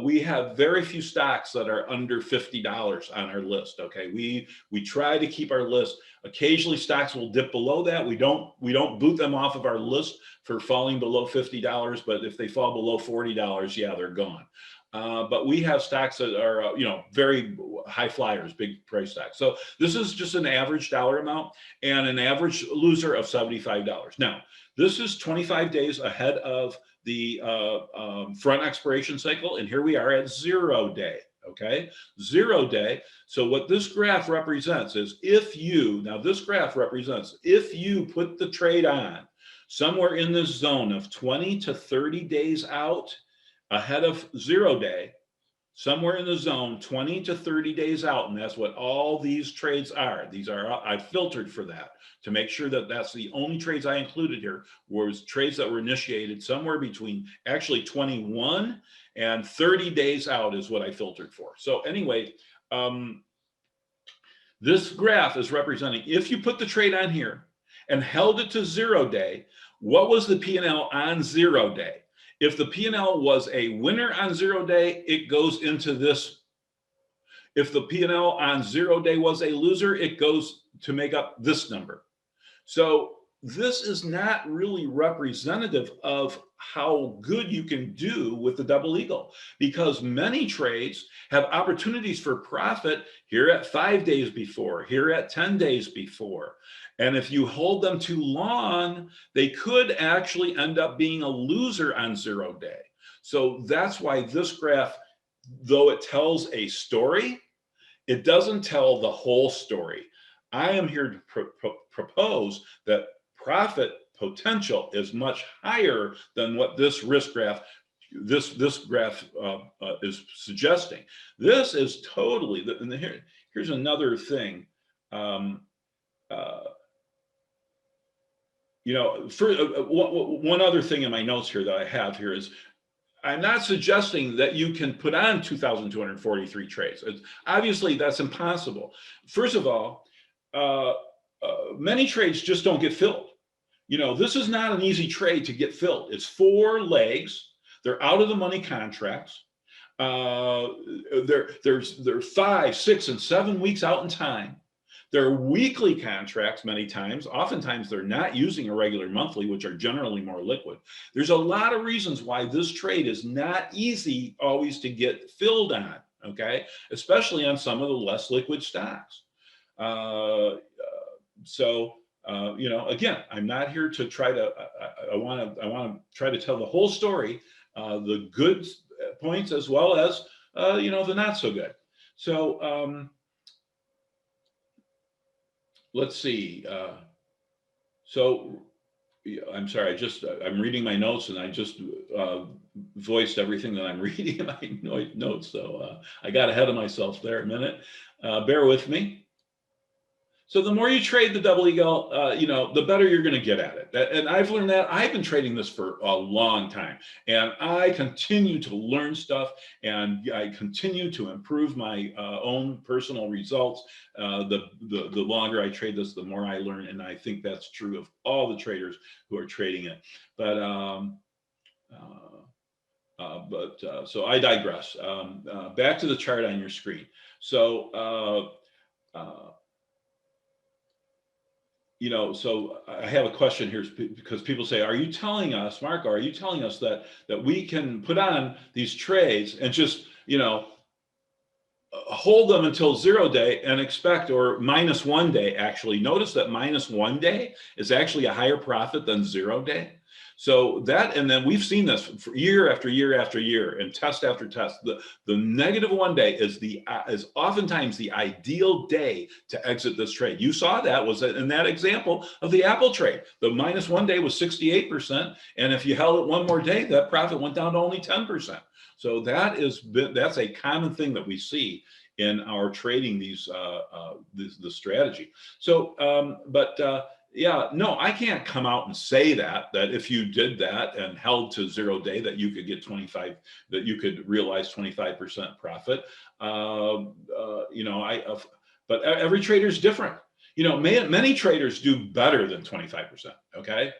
We have very few stocks that are under $50 on our list. Okay, we try to keep our list. Occasionally stocks will dip below that. We don't boot them off of our list for falling below $50, but if they fall below $40, yeah, they're gone. But we have stocks that are, very high flyers, big price stocks. So this is just an average dollar amount and an average loser of $75. Now, this is 25 days ahead of the front expiration cycle. And here we are at 0 day. Okay, 0 day. So what this graph represents is if you put the trade on somewhere in this zone of 20 to 30 days out, ahead of 0 day, somewhere in the zone 20 to 30 days out, and that's what all these trades are. I filtered for that to make sure that that's the only trades I included here was trades that were initiated somewhere between actually 21 and 30 days out is what I filtered for. So anyway, this graph is representing if you put the trade on here and held it to 0 day, what was the P&L on 0 day? If the P&L was a winner on 0 day, it goes into this. If the P&L on 0 day was a loser, it goes to make up this number. So this is not really representative of how good you can do with the double eagle, because many trades have opportunities for profit here at 5 days before, here at 10 days before. And if you hold them too long, they could actually end up being a loser on 0 day. So that's why this graph, though it tells a story, it doesn't tell the whole story. I am here to propose that profit potential is much higher than what this risk graph, this graph is suggesting. This is totally, and here's another thing. One other thing in my notes here that I have here is I'm not suggesting that you can put on 2,243 trades. Obviously, that's impossible. First of all, many trades just don't get filled. This is not an easy trade to get filled. It's 4 legs. They're out of the money contracts. They're 5, 6, and 7 weeks out in time. They're weekly contracts many times. Oftentimes, they're not using a regular monthly, which are generally more liquid. There's a lot of reasons why this trade is not easy always to get filled on, okay? Especially on some of the less liquid stocks. Again, I'm not here to try to, I want to try to tell the whole story, the good points as well as, the not so good. So, let's see. I'm sorry, I'm reading my notes and I just voiced everything that I'm reading in my notes. So I got ahead of myself there a minute. Bear with me. So the more you trade the double eagle, the better you're going to get at it. And I've learned that. I've been trading this for a long time, and I continue to learn stuff, and I continue to improve my own personal results. The longer I trade this, the more I learn, and I think that's true of all the traders who are trading it. So I digress. Back to the chart on your screen. So. So I have a question here because people say, are you telling us, Marko, are you telling us that we can put on these trades and just, hold them until 0 day and expect, or -1 day, actually? Notice that -1 day is actually a higher profit than 0 day. So and then we've seen this for year after year after year and test after test. The -1 day is oftentimes the ideal day to exit this trade. You saw that was in that example of the Apple trade. The -1 day was 68%, and if you held it one more day, that profit went down to only 10%. So that's a common thing that we see in our trading the strategy. So, yeah, no, I can't come out and say that if you did that and held to 0 day, that you could get 25, that you could realize 25% profit. But every trader is different. Many traders do better than 25%. Okay.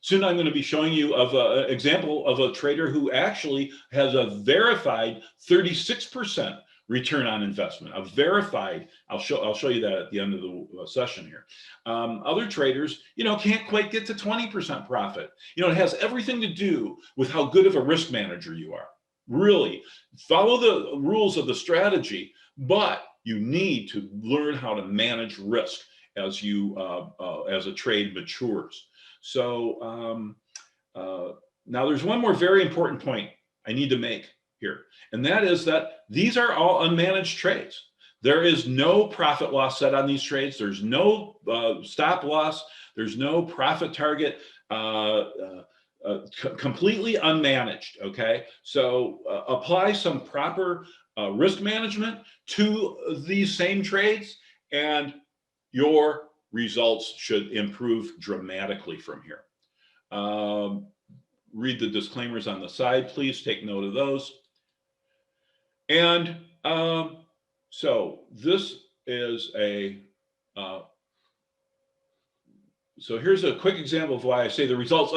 Soon I'm going to be showing you an example of a trader who actually has a verified 36% return on investment. A verified, I'll show you that at the end of the session here. Other traders, can't quite get to 20% profit. It has everything to do with how good of a risk manager you are. Really, follow the rules of the strategy, but you need to learn how to manage risk as a trade matures. So now there's one more very important point I need to make here, and that is that these are all unmanaged trades. There is no profit loss set on these trades. There's no stop loss. There's no profit target. Completely unmanaged. Okay, so apply some proper risk management to these same trades, and your results should improve dramatically from here. Read the disclaimers on the side, please. Take note of those. And so this is so here's a quick example of why I say the results.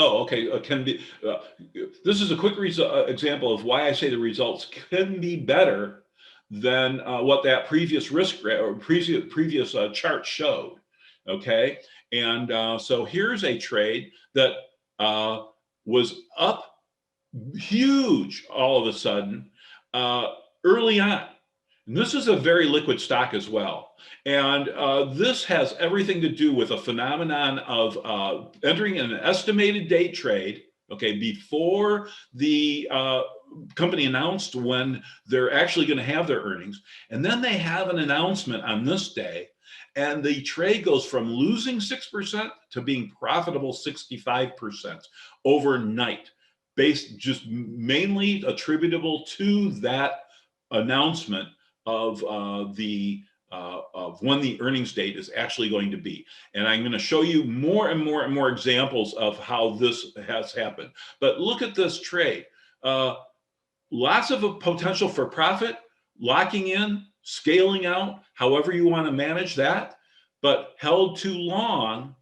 This is a quick example of why I say the results can be better than what that previous risk or previous chart showed. Okay, and so here's a trade that was up huge all of a sudden early on. And this is a very liquid stock as well. And this has everything to do with a phenomenon of entering an estimated date trade, okay, before the company announced when they're actually going to have their earnings. And then they have an announcement on this day, and the trade goes from losing 6% to being profitable 65% overnight, based just mainly attributable to that announcement of the of when the earnings date is actually going to be. And I'm going to show you more and more and more examples of how this has happened. But look at this trade. Lots of potential for profit, locking in, scaling out, however you want to manage that. But held too long,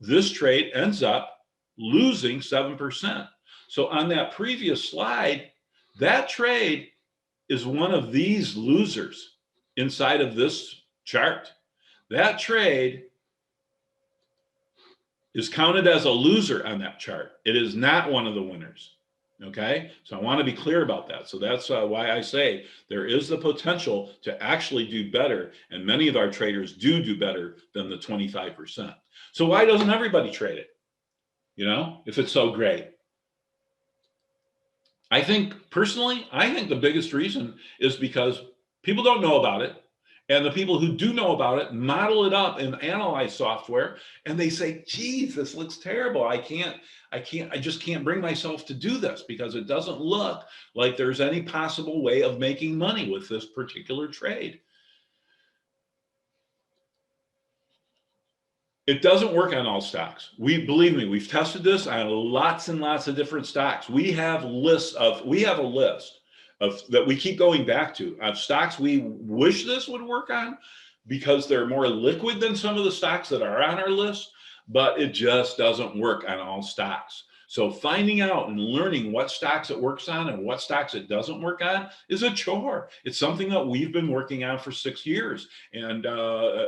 this trade ends up losing 7%. So on that previous slide, that trade is one of these losers inside of this chart. That trade is counted as a loser on that chart. It is not one of the winners. Okay, so I want to be clear about that. So that's why I say there is the potential to actually do better, and many of our traders do better than the 25%. So why doesn't everybody trade it? You know, if it's so great. I think personally, I think the biggest reason is because people don't know about it. And the people who do know about it model it up and analyze software, and they say, geez, this looks terrible. I just can't bring myself to do this because it doesn't look like there's any possible way of making money with this particular trade. It doesn't work on all stocks. Believe me, we've tested this on lots and lots of different stocks. We have a list of that we keep going back to of stocks we wish this would work on because they're more liquid than some of the stocks that are on our list, but it just doesn't work on all stocks. So finding out and learning what stocks it works on and what stocks it doesn't work on is a chore. It's something that we've been working on for 6 years and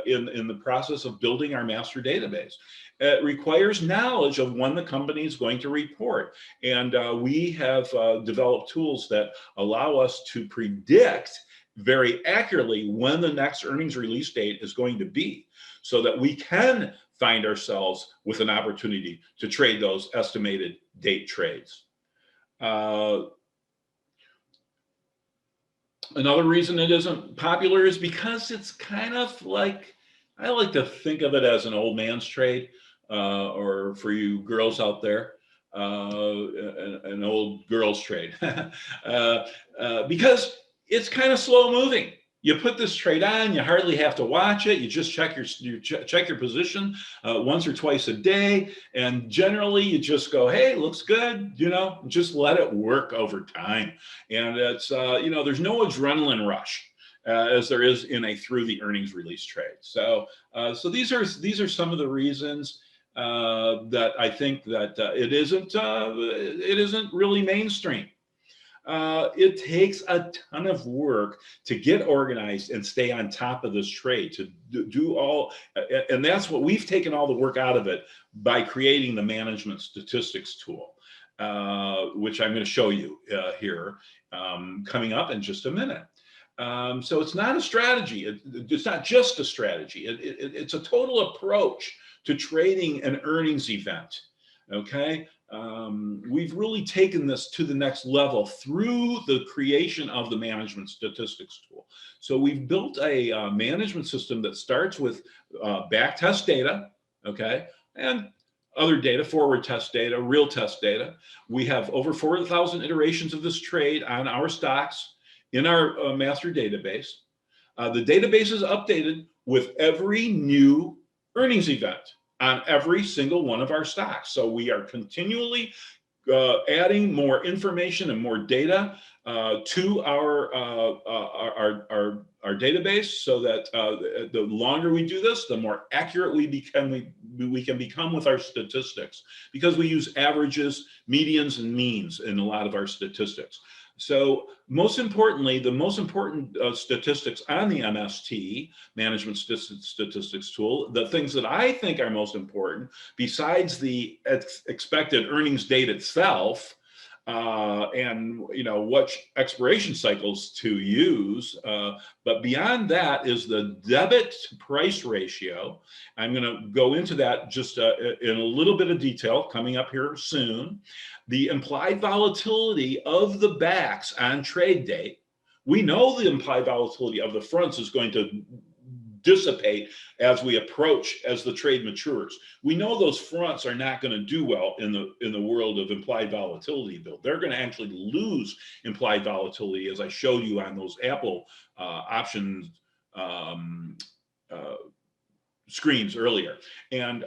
in the process of building our master database. It requires knowledge of when the company is going to report. And we have developed tools that allow us to predict very accurately when the next earnings release date is going to be so that we can find ourselves with an opportunity to trade those estimated date trades. Another reason it isn't popular is because it's kind of like, I like to think of it as an old man's trade, or for you girls out there, an old girl's trade, because it's kind of slow moving. You put this trade on, you hardly have to watch it. You just check your position once or twice a day. And generally you just go, hey, looks good, you know, just let it work over time. And it's, you know, there's no adrenaline rush as there is in a through the earnings release trade. So, so these are some of the reasons that I think that it isn't really mainstream. It takes a ton of work to get organized and stay on top of this trade, to do all, and that's what we've taken all the work out of it by creating the management statistics tool, which I'm going to show you here coming up in just a minute. So it's not a strategy. It's not just a strategy. It's a total approach to trading an earnings event. Okay. We've really taken this to the next level through the creation of the management statistics tool. So we've built a management system that starts with back test data, okay, and other data, forward test data, real test data. We have over 4,000 iterations of this trade on our stocks in our master database. The database is updated with every new earnings event on every single one of our stocks. So we are continually adding more information and more data to our database, so that the longer we do this, the more accurate we can become with our statistics, because we use averages, medians, and means in a lot of our statistics. So most importantly, the most important statistics on the MST, Management Statistics Tool, the things that I think are most important, besides the expected earnings date itself, and you know what expiration cycles to use, but beyond that is the debit price ratio. I'm going to go into that just in a little bit of detail coming up here soon. The implied volatility of the backs on trade date. We know the implied volatility of the fronts is going to dissipate as the trade matures. We know those fronts are not going to do well in the world of implied volatility build. They're going to actually lose implied volatility, as I showed you on those Apple options screens earlier. And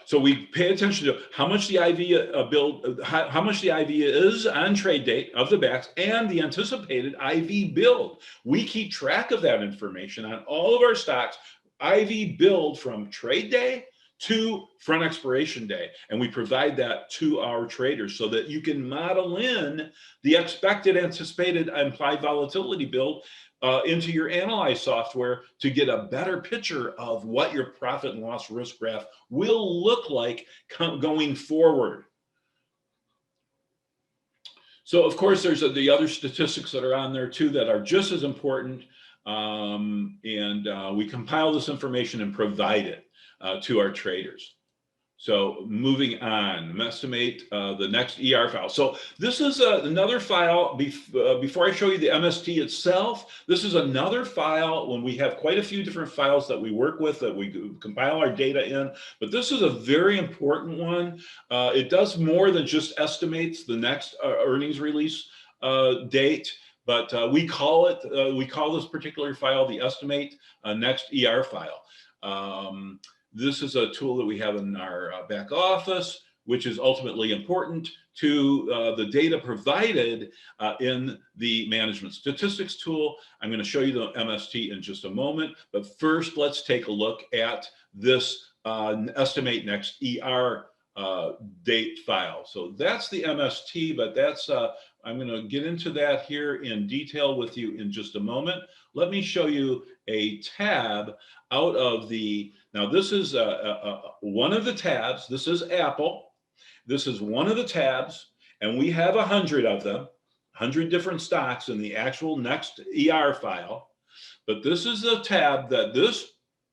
so we pay attention to how much the IV build, how much the IV is on trade date of the backs and the anticipated IV build. We keep track of that information on all of our stocks, IV build from trade day to front expiration day. And we provide that to our traders so that you can model in the expected anticipated implied volatility build into your analyze software to get a better picture of what your profit and loss risk graph will look like going forward. So of course, there's the other statistics that are on there too that are just as important. We compile this information and provide it to our traders. So moving on, estimate the next ER file. So this is another file. Before I show you the MST itself, this is another file when we have quite a few different files that we work with that we compile our data in. But this is a very important one. It does more than just estimates the next earnings release date. But we call this particular file the estimate next ER file. This is a tool that we have in our back office, which is ultimately important to the data provided in the management statistics tool. I'm going to show you the MST in just a moment, but first let's take a look at this estimate next ER date file. So that's the MST, but that's I'm going to get into that here in detail with you in just a moment. Let me show you a tab out of the, now this is one of the tabs. This is Apple. This is one of the tabs, and we have 100 of them, 100 different stocks in the actual next ER file. But this is a tab that this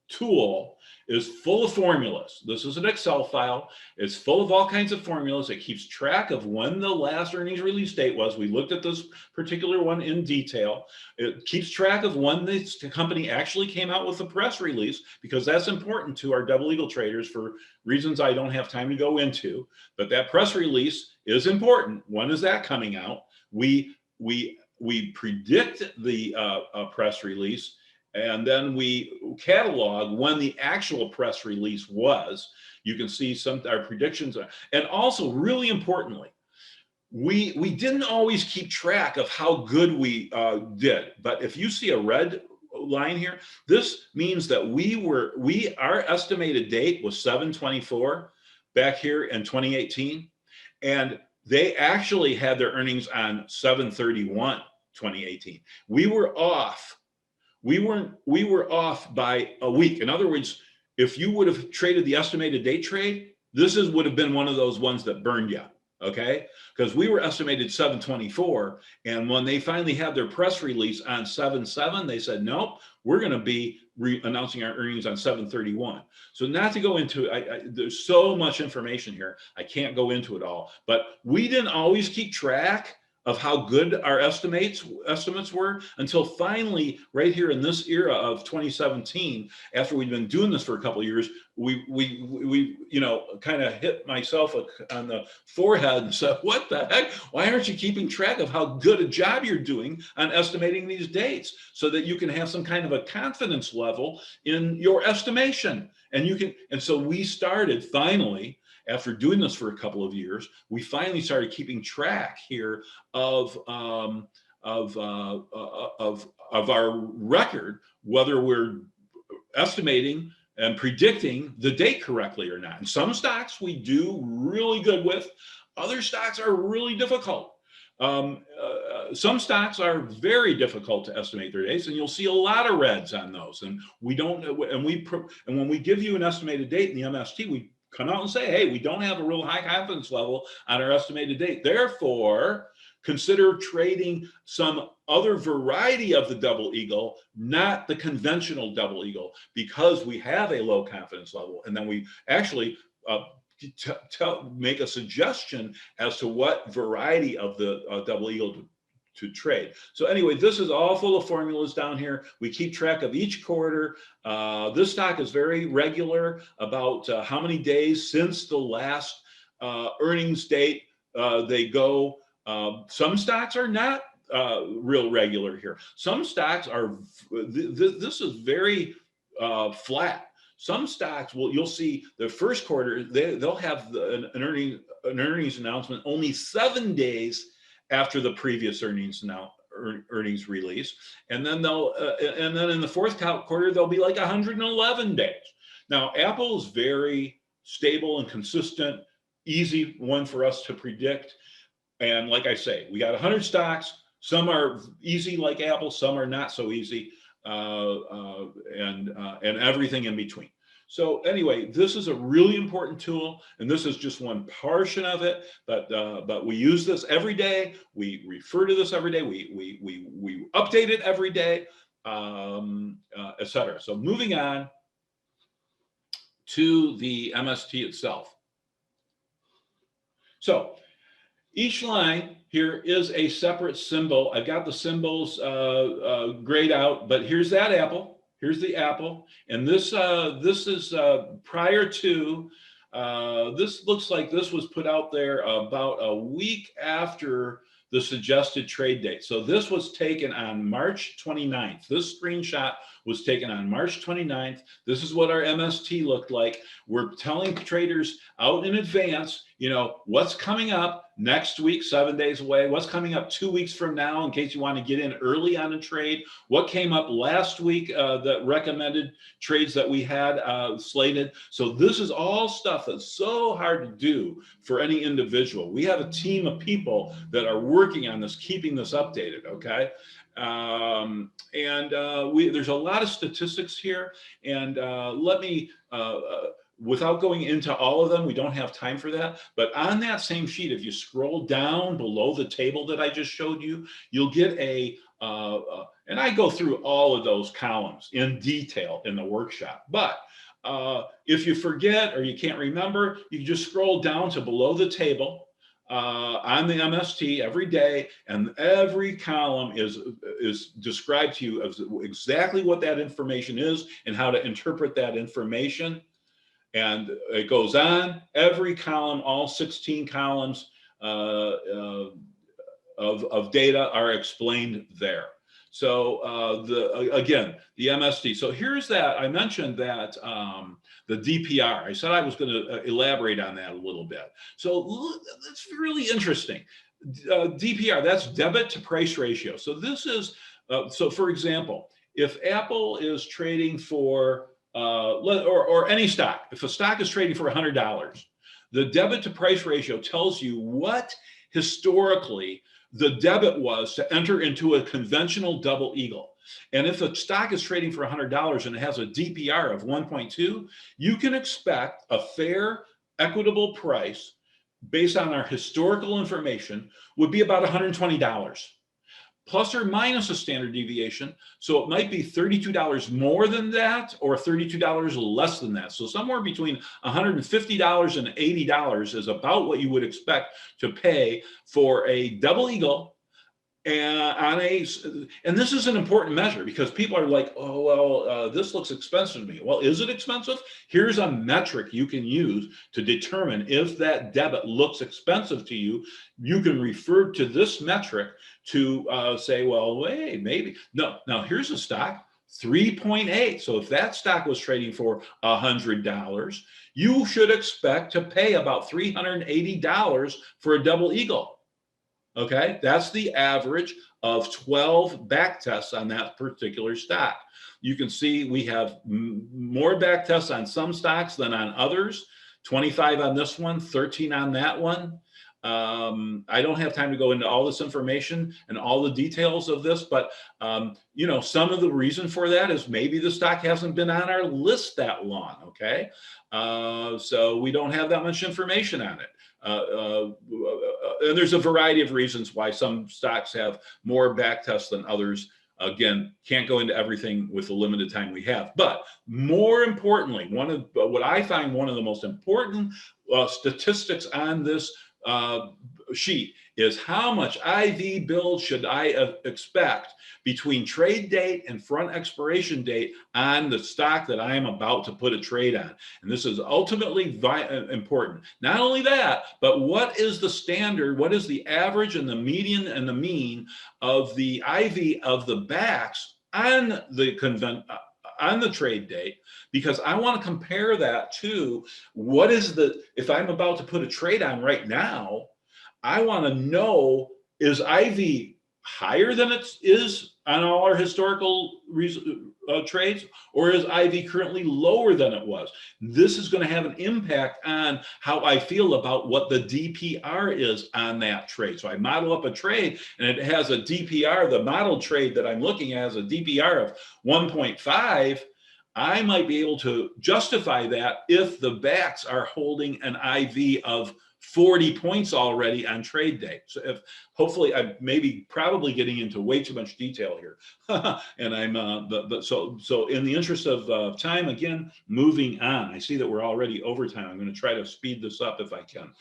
tool is full of formulas. This is an Excel file. It's full of all kinds of formulas. It keeps track of when the last earnings release date was. We looked at this particular one in detail. It keeps track of when the company actually came out with a press release, because that's important to our double eagle traders for reasons I don't have time to go into. But that press release is important. When is that coming out? We predict the press release, and then we catalog when the actual press release was. You can see our predictions. And also, really importantly, we didn't always keep track of how good we did. But if you see a red line here, this means that our estimated date was 7/24 back here in 2018. And they actually had their earnings on 7/31/2018. We were off. We were off by a week. In other words, if you would have traded the estimated date trade, this would have been one of those ones that burned you, okay? Because we were estimated 7/24, and when they finally had their press release on 7/7, they said, nope, we're going to be announcing our earnings on 7/31. So not to go into, there's so much information here, I can't go into it all. But we didn't always keep track of how good our estimates were until finally, right here in this era of 2017, after we'd been doing this for a couple of years, we kind of hit myself on the forehead and said, what the heck? Why aren't you keeping track of how good a job you're doing on estimating these dates so that you can have some kind of a confidence level in your estimation? And so we started finally, after doing this for a couple of years, we finally started keeping track here of our record, whether we're estimating and predicting the date correctly or not. And some stocks we do really good with, other stocks are really difficult. Some stocks are very difficult to estimate their dates, and you'll see a lot of reds on those. And when we give you an estimated date in the MST, we come out and say, hey, we don't have a real high confidence level on our estimated date. Therefore, consider trading some other variety of the double eagle, not the conventional double eagle, because we have a low confidence level. And then we actually make a suggestion as to what variety of the double eagle to trade. So anyway, this is all full of formulas down here. We keep track of each quarter. This stock is very regular about how many days since the last earnings date they go. Some stocks are not real regular here. Some stocks are, this is very flat. Some stocks you'll see the first quarter, they'll have an earnings announcement only 7 days after the previous earnings release. And then and then in the fourth quarter, they'll be like 111 days. Now, Apple is very stable and consistent, easy one for us to predict. And like I say, we got 100 stocks. Some are easy like Apple, some are not so easy, and everything in between. So anyway, this is a really important tool, and this is just one portion of it. But we use this every day. We refer to this every day. We update it every day, etc. So moving on to the MST itself. So each line here is a separate symbol. I've got the symbols grayed out, but here's that apple. Here's the apple, and this is prior to. This looks like this was put out there about a week after the suggested trade date. So this was taken on March 29th. This screenshot was taken on March 29th. This is what our MST looked like. We're telling traders out in advance, you know, what's coming up next week, 7 days away, what's coming up 2 weeks from now in case you want to get in early on a trade, what came up last week, the recommended trades that we had slated. So this is all stuff that's so hard to do for any individual. We have a team of people that are working on this, keeping this updated, okay? There's a lot of statistics here, and let me, without going into all of them, we don't have time for that, but on that same sheet, if you scroll down below the table that I just showed you, you'll get and I go through all of those columns in detail in the workshop, but if you forget or you can't remember, you can just scroll down to below the table on the MST every day, and every column is described to you as exactly what that information is and how to interpret that information. And it goes on, every column, all 16 columns of data are explained there. So again, the MST. So here's that, I mentioned that the DPR. I said I was going to elaborate on that a little bit. So that's really interesting. DPR, that's debit to price ratio. So this is, so for example, if Apple is trading for, or any stock, if a stock is trading for $100, the debit to price ratio tells you what historically the debit was to enter into a conventional double eagle. And if a stock is trading for $100 and it has a DPR of 1.2, you can expect a fair, equitable price based on our historical information would be about $120. Plus or minus a standard deviation. So it might be $32 more than that or $32 less than that. So somewhere between $150 and $80 is about what you would expect to pay for a double eagle. And this is an important measure because people are like, oh, well, this looks expensive to me. Well, is it expensive? Here's a metric you can use to determine if that debit looks expensive to you. You can refer to this metric to say, well, wait, maybe. No, now here's a stock, 3.8. So if that stock was trading for $100, you should expect to pay about $380 for a double eagle. Okay, that's the average of 12 back tests on that particular stock. You can see we have more back tests on some stocks than on others, 25 on this one, 13 on that one. I don't have time to go into all this information and all the details of this, but you know, some of the reason for that is maybe the stock hasn't been on our list that long, okay? So we don't have that much information on it. And there's a variety of reasons why some stocks have more back tests than others. Again, can't go into everything with the limited time we have. But more importantly, what I find one of the most important statistics on this sheet is how much IV build should I expect between trade date and front expiration date on the stock that I am about to put a trade on. And this is ultimately important. Not only that, but what is the standard, what is the average and the median and the mean of the IV of the backs on the trade date, because I want to compare that to what is the, if I'm about to put a trade on right now, I want to know, is IV higher than it is on all our historical trades, or is IV currently lower than it was? This is going to have an impact on how I feel about what the DPR is on that trade. So I model up a trade and it has a DPR, the model trade that I'm looking at has a DPR of 1.5. I might be able to justify that if the backs are holding an IV of 40 points already on trade day. So if hopefully I'm probably getting into way too much detail here, and I'm so in the interest of time, again, moving on. I see that we're already over time. I'm going to try to speed this up if I can.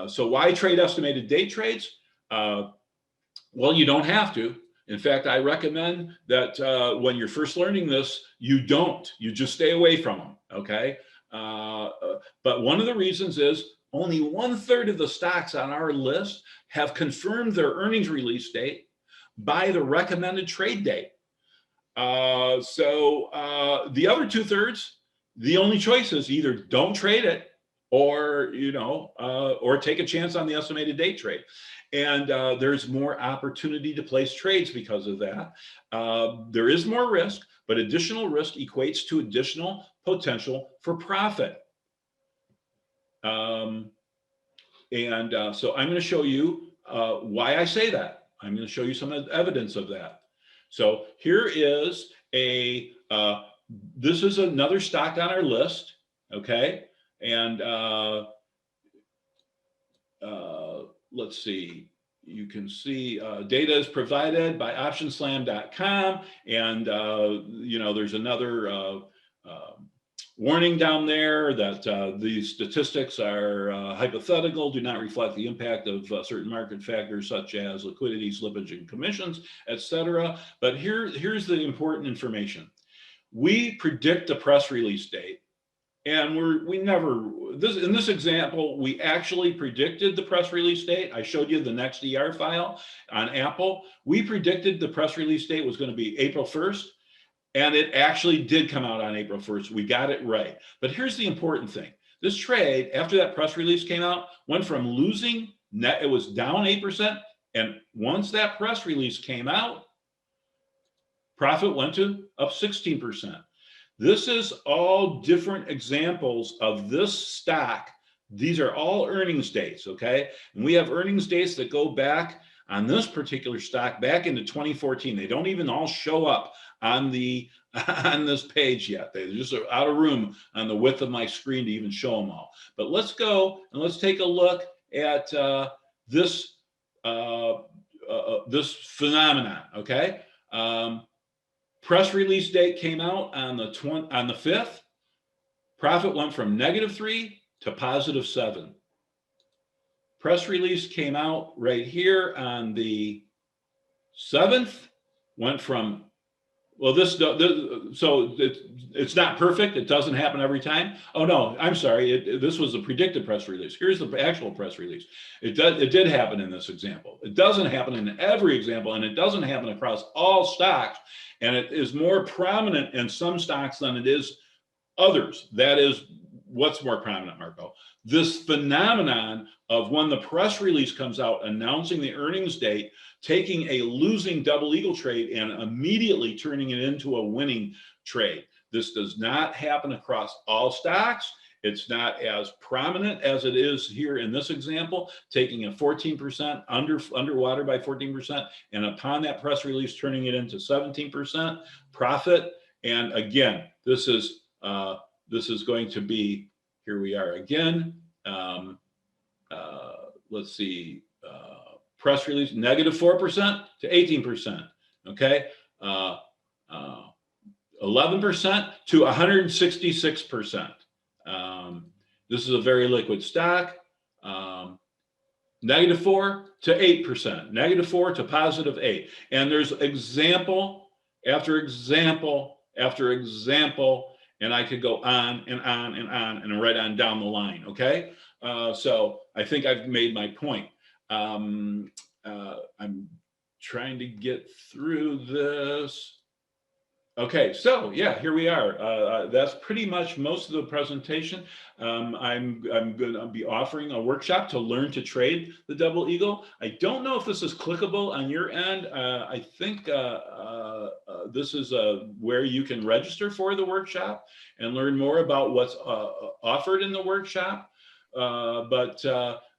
So why trade estimated day trades? Well, you don't have to. In fact, I recommend that when you're first learning this, you just stay away from them. Okay. But one of the reasons is only 1/3 of the stocks on our list have confirmed their earnings release date by the recommended trade date. So the other 2/3, the only choice is either don't trade it or, or take a chance on the estimated date trade. And there's more opportunity to place trades because of that. There is more risk, but additional risk equates to additional potential for profit. So I'm going to show you why I say that. I'm going to show you some evidence of that. So here is this is another stock on our list, okay? And let's see. You can see data is provided by OptionSlam.com, and there's another warning down there that these statistics are hypothetical, do not reflect the impact of certain market factors such as liquidity, slippage, and commissions, etc. But here's the important information. We predict the press release date. And in this example, we actually predicted the press release date. I showed you the next ER file on Apple. We predicted the press release date was going to be April 1st, and it actually did come out on April 1st. We got it right. But here's the important thing. This trade, after that press release came out, went from losing net, it was down 8%. And once that press release came out, profit went to up 16%. This is all different examples of this stock. These are all earnings dates, okay? And we have earnings dates that go back on this particular stock back into 2014. They don't even all show up on this page yet. They're just out of room on the width of my screen to even show them all. But let's go and let's take a look at this phenomenon, okay? Press release date came out on the 5th. Profit went from -3 to +7. Press release came out right here on the 7th. Went from, well, so it's not perfect. It doesn't happen every time. Oh no, I'm sorry. This was a predicted press release. Here's the actual press release. It did happen in this example. It doesn't happen in every example, and it doesn't happen across all stocks. And it is more prominent in some stocks than it is others. That is what's more prominent, Marko. This phenomenon of when the press release comes out announcing the earnings date, taking a losing double eagle trade and immediately turning it into a winning trade. This does not happen across all stocks. It's not as prominent as it is here in this example, taking a 14% underwater by 14%, and upon that press release, turning it into 17% profit. And again, this is going to be, here we are again. Let's see, press release, -4% to 18%. Okay, 11% to 166%. This is a very liquid stock. -4 to 8%, -4 to +8. And there's example after example after example, and I could go on and on and on and right on down the line. Okay. So I think I've made my point. I'm trying to get through this. Okay, so yeah, here we are. That's pretty much most of the presentation. I'm going to be offering a workshop to learn to trade the Double Eagle. I don't know if this is clickable on your end. I think this is where you can register for the workshop and learn more about what's offered in the workshop. But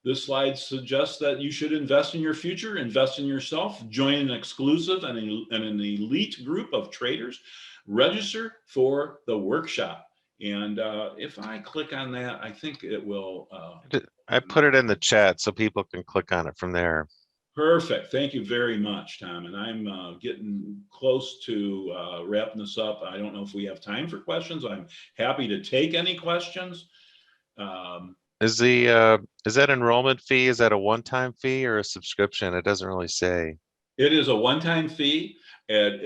this slide suggests that you should invest in your future, invest in yourself, join an exclusive and an elite group of traders, register for the workshop. And if I click on that, I think it will. I put it in the chat so people can click on it from there. Perfect. Thank you very much, Tom. And I'm getting close to wrapping this up. I don't know if we have time for questions. I'm happy to take any questions. Is that enrollment fee? Is that a one-time fee or a subscription? It doesn't really say. It is a one-time fee. And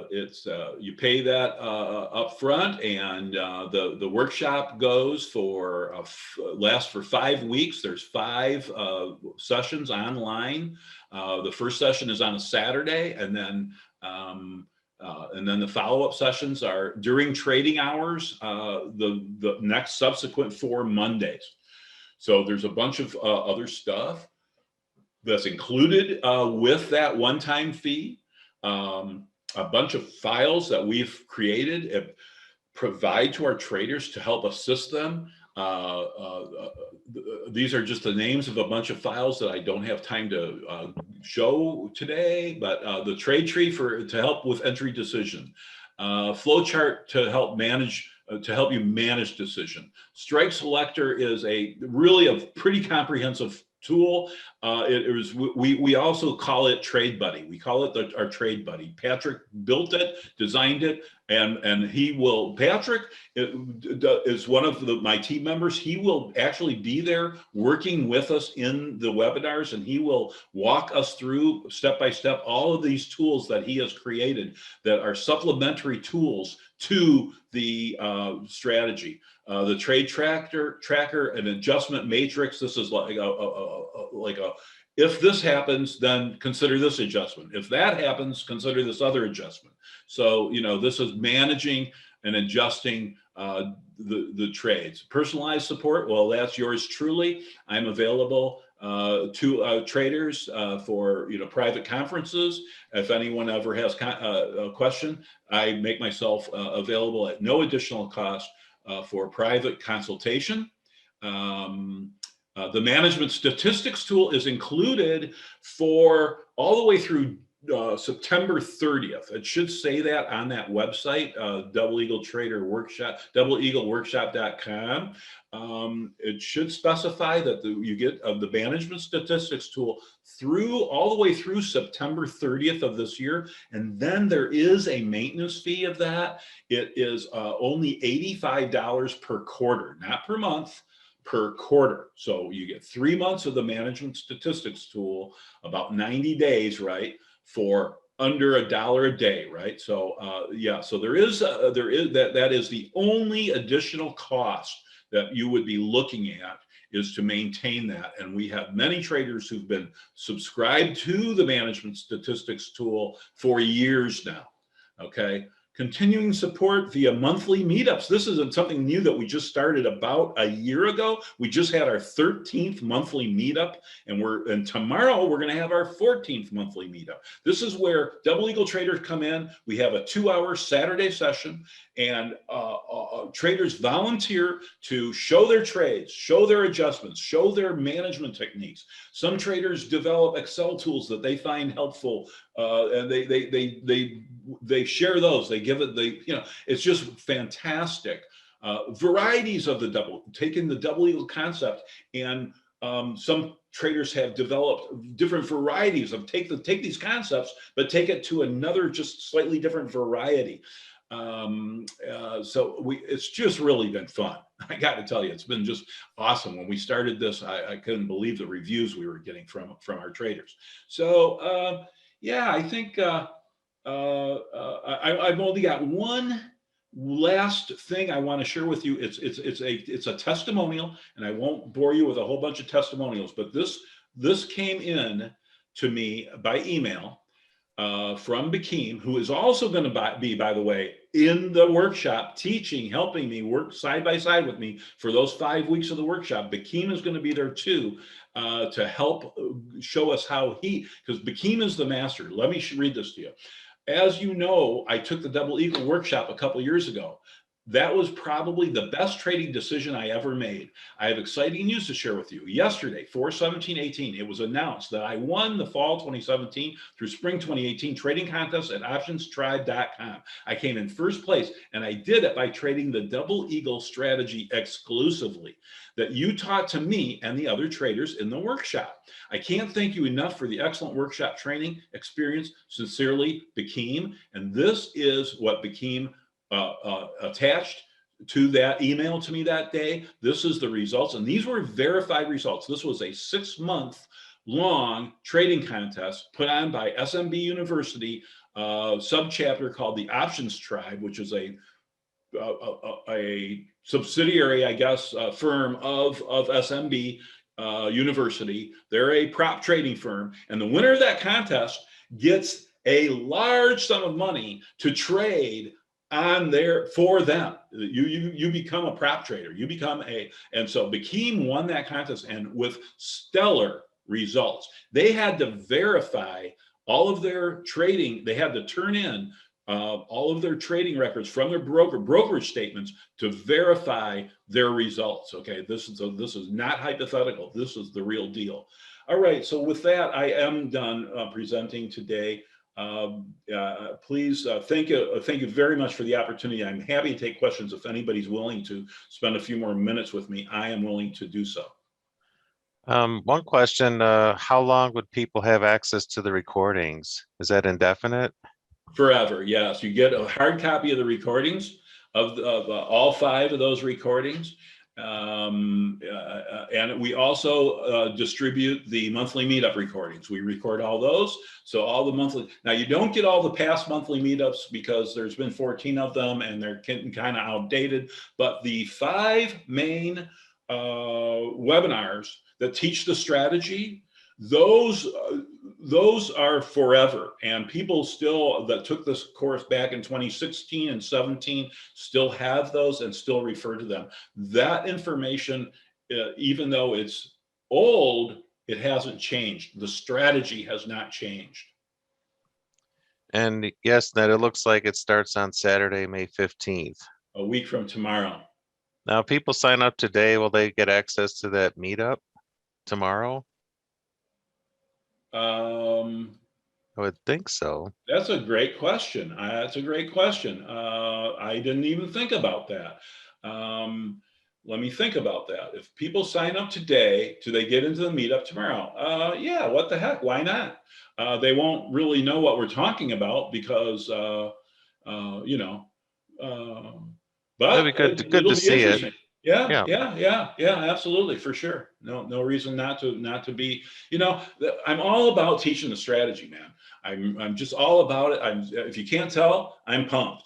it's you pay that up front, and the workshop goes for lasts for 5 weeks. There's 5 sessions online. The first session is on a Saturday, and then the follow-up sessions are during trading hours. The next subsequent 4 Mondays. So there's a bunch of other stuff that's included with that one-time fee. A bunch of files that we've created provide to our traders to help assist them. These are just the names of a bunch of files that I don't have time to show today, but the trade tree to help with entry decision, flow chart to help manage. To help you manage decision. Strike selector is really a pretty comprehensive tool. We also call it Trade Buddy. We call it our Trade Buddy. Patrick built it, designed it, and Patrick is one of my team members. He will actually be there working with us in the webinars, and he will walk us through step by step all of these tools that he has created that are supplementary tools to the strategy. The trade tracker, an adjustment matrix. This is like a if this happens, then consider this adjustment. If that happens, consider this other adjustment. So this is managing and adjusting the trades. Personalized support. Well, that's yours truly. I'm available to traders for private conferences. If anyone ever has a question, I make myself available at no additional cost for private consultation. The management statistics tool is included for all the way through September 30th. It should say that on that website, Double Eagle Trader Workshop, doubleeagleworkshop.com. It should specify that you get the management statistics tool all the way through September 30th of this year. And then there is a maintenance fee of that. It is only $85 per quarter, not per month, per quarter. So you get 3 months of the management statistics tool, about 90 days, right? For under $1 a day, right? So so there is that is the only additional cost that you would be looking at, is to maintain that. And we have many traders who've been subscribed to the management statistics tool for years now. Okay. Continuing support via monthly meetups. This isn't something new that we just started about a year ago. We just had our 13th monthly meetup, and tomorrow we're going to have our 14th monthly meetup. This is where Double Eagle traders come in. We have a 2-hour Saturday session, and traders volunteer to show their trades, show their adjustments, show their management techniques. Some traders develop Excel tools that they find helpful, and they share those. They give it. It's just fantastic. Varieties of taking the Double Eagle concept, and some traders have developed different varieties of take these concepts, but take it to another just slightly different variety. It's just really been fun. I got to tell you, it's been just awesome. When we started this, I couldn't believe the reviews we were getting from our traders. So yeah, I think I've only got one last thing I want to share with you. It's a testimonial, and I won't bore you with a whole bunch of testimonials, but this came in to me by email from Bakeem, who is also going to be, by the way, in the workshop, teaching, helping me work side by side with me for those 5 weeks of the workshop. Bakeem is going to be there too to help show us how because Bakeem is the master. Let me read this to you. As you know, I took the Double Eagle workshop a couple years ago. That was probably the best trading decision I ever made. I have exciting news to share with you. Yesterday, 4/17/18, it was announced that I won the fall 2017 through spring 2018 trading contest at OptionsTribe.com. I came in first place, and I did it by trading the Double Eagle strategy exclusively that you taught to me and the other traders in the workshop. I can't thank you enough for the excellent workshop training experience. Sincerely, Bakeem. And this is what Bakeem attached to that email to me that day. This is the results, and these were verified results. This was a 6-month long trading contest put on by SMB University, subchapter called the Options Tribe, which is a subsidiary, I guess, firm of SMB University. They're a prop trading firm, and the winner of that contest gets a large sum of money to trade on there for them. You become a prop trader. You become and so Bakeem won that contest, and with stellar results. They had to verify all of their trading. They had to turn in all of their trading records from their brokerage statements to verify their results. Okay, this is not hypothetical. This is the real deal. All right, so with that, I am done presenting today. Please, thank you very much for the opportunity. I'm happy to take questions if anybody's willing to spend a few more minutes with me. I am willing to do so. One question, how long would people have access to the recordings? Is that indefinite? Forever, yes. You get a hard copy of the recordings of all 5 of those recordings. And we also distribute the monthly meetup recordings. We record all those. So all the monthly, now you don't get all the past monthly meetups because there's been 14 of them and they're getting kind of outdated, but the 5 main webinars that teach the strategy, those are forever, and people still that took this course back in 2016 and 17 still have those and still refer to them. That information, even though it's old, it hasn't changed. The strategy has not changed. And yes, that it looks like it starts on Saturday, May 15th. A week from tomorrow. Now, people sign up today, will they get access to that meetup tomorrow? I would think so. That's a great question. That's a great question. I didn't even think about that. Let me think about that. If people sign up today, do they get into the meetup tomorrow? Yeah, what the heck? Why not? They won't really know what we're talking about because, you know, but It'd be good it'll to be see interesting. it. Yeah, absolutely, for sure. No reason not to be. I'm all about teaching the strategy, man. I'm just all about it. If you can't tell, I'm pumped.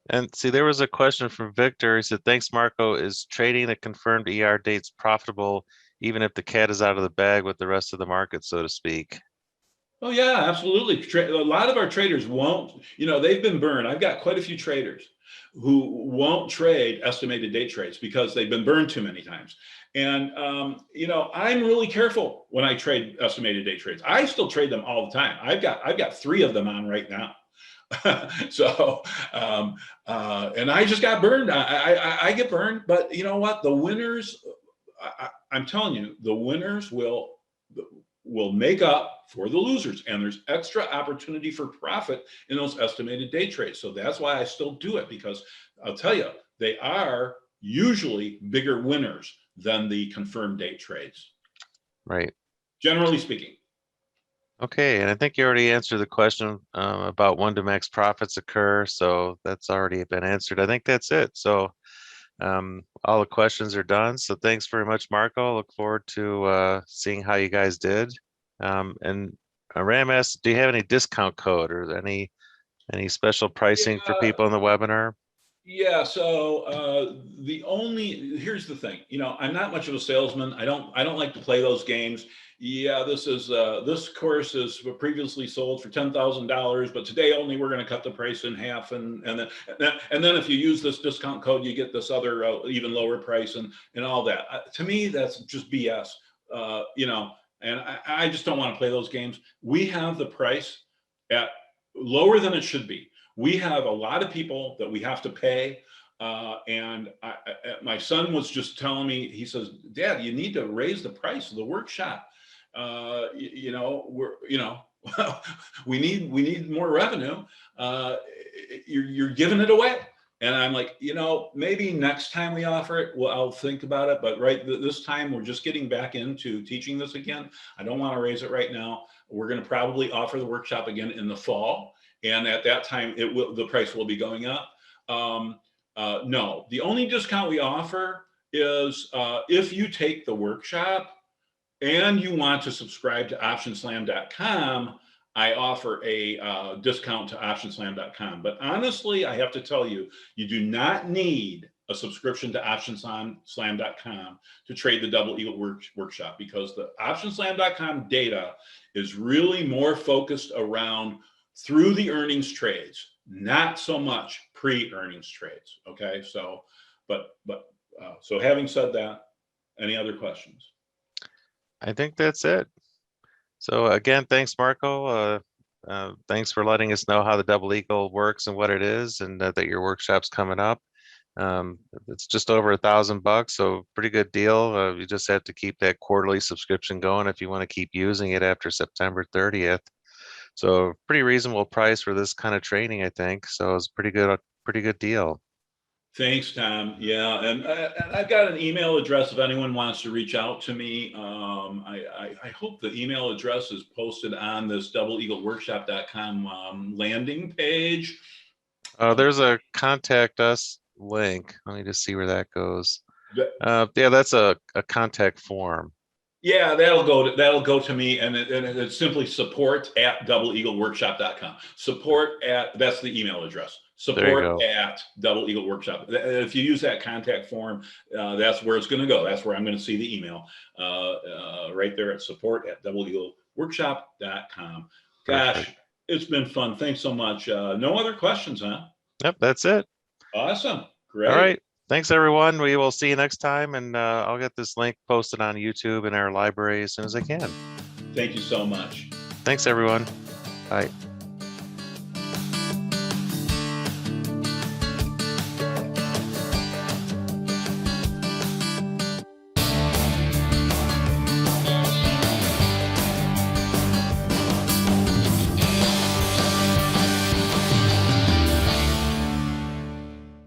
And see, there was a question from Victor. He said, "Thanks, Marco. Is trading the confirmed ER dates profitable, even if the cat is out of the bag with the rest of the market, so to speak?" Oh yeah, absolutely. A lot of our traders won't. They've been burned. I've got quite a few traders who won't trade estimated date trades because they've been burned too many times. And I'm really careful when I trade estimated date trades. I still trade them all the time. I've got 3 of them on right now. So, and I just got burned. I get burned, but you know what? The winners, I'm telling you, the winners will make up for the losers, and there's extra opportunity for profit in those estimated day trades. So that's why I still do it, because I'll tell you, they are usually bigger winners than the confirmed date trades. Right. Generally speaking. Okay, and I think you already answered the question about when do max profits occur, so that's already been answered. I think that's it. So all the questions are done. So thanks very much, Marco. Look forward to seeing how you guys did. And Ram asked, do you have any discount code or any special pricing for people in the webinar? Yeah, so here's the thing, I'm not much of a salesman. I don't like to play those games. Yeah, this course is previously sold for $10,000, but today only we're going to cut the price in half, and then if you use this discount code, you get this other even lower price and all that. To me, that's just BS. And I just don't want to play those games. We have the price at lower than it should be. We have a lot of people that we have to pay. And my son was just telling me, he says, Dad, you need to raise the price of the workshop. We need more revenue. You're giving it away. And I'm like, maybe next time we offer it, well, I'll think about it. But this time we're just getting back into teaching this again. I don't want to raise it right now. We're going to probably offer the workshop again in the fall. And at that time, the price will be going up. No, the only discount we offer is if you take the workshop and you want to subscribe to OptionSlam.com, I offer a discount to OptionSlam.com. But honestly, I have to tell you, you do not need a subscription to OptionSlam.com to trade the Double Eagle Workshop, because the OptionSlam.com data is really more focused around through the earnings trades, not so much pre-earnings trades. Okay, so so having said that, any other questions? I think that's it. So again, thanks, Marco. Thanks for letting us know how the Double Eagle works and what it is, and that your workshop's coming up. It's just over $1,000, so pretty good deal. You just have to keep that quarterly subscription going if you want to keep using it after September 30th. So pretty reasonable price for this kind of training, I think. So it's pretty good deal. Thanks, Tom. Yeah, and I've got an email address if anyone wants to reach out to me. I hope the email address is posted on this doubleeagleworkshop.com landing page. There's a contact us link. Let me just see where that goes. Yeah, that's a contact form. Yeah, that'll go to me, and it's simply support@doubleeagleworkshop.com. That's the email address. Support@doubleeagleworkshop. If you use that contact form, that's where it's going to go. That's where I'm going to see the email right there at support@doubleeagleworkshop.com. Gosh, Perfect. It's been fun. Thanks so much. No other questions, huh? Yep, that's it. Awesome. Great. All right. Thanks, everyone. We will see you next time, and I'll get this link posted on YouTube in our library as soon as I can. Thank you so much. Thanks, everyone. Bye.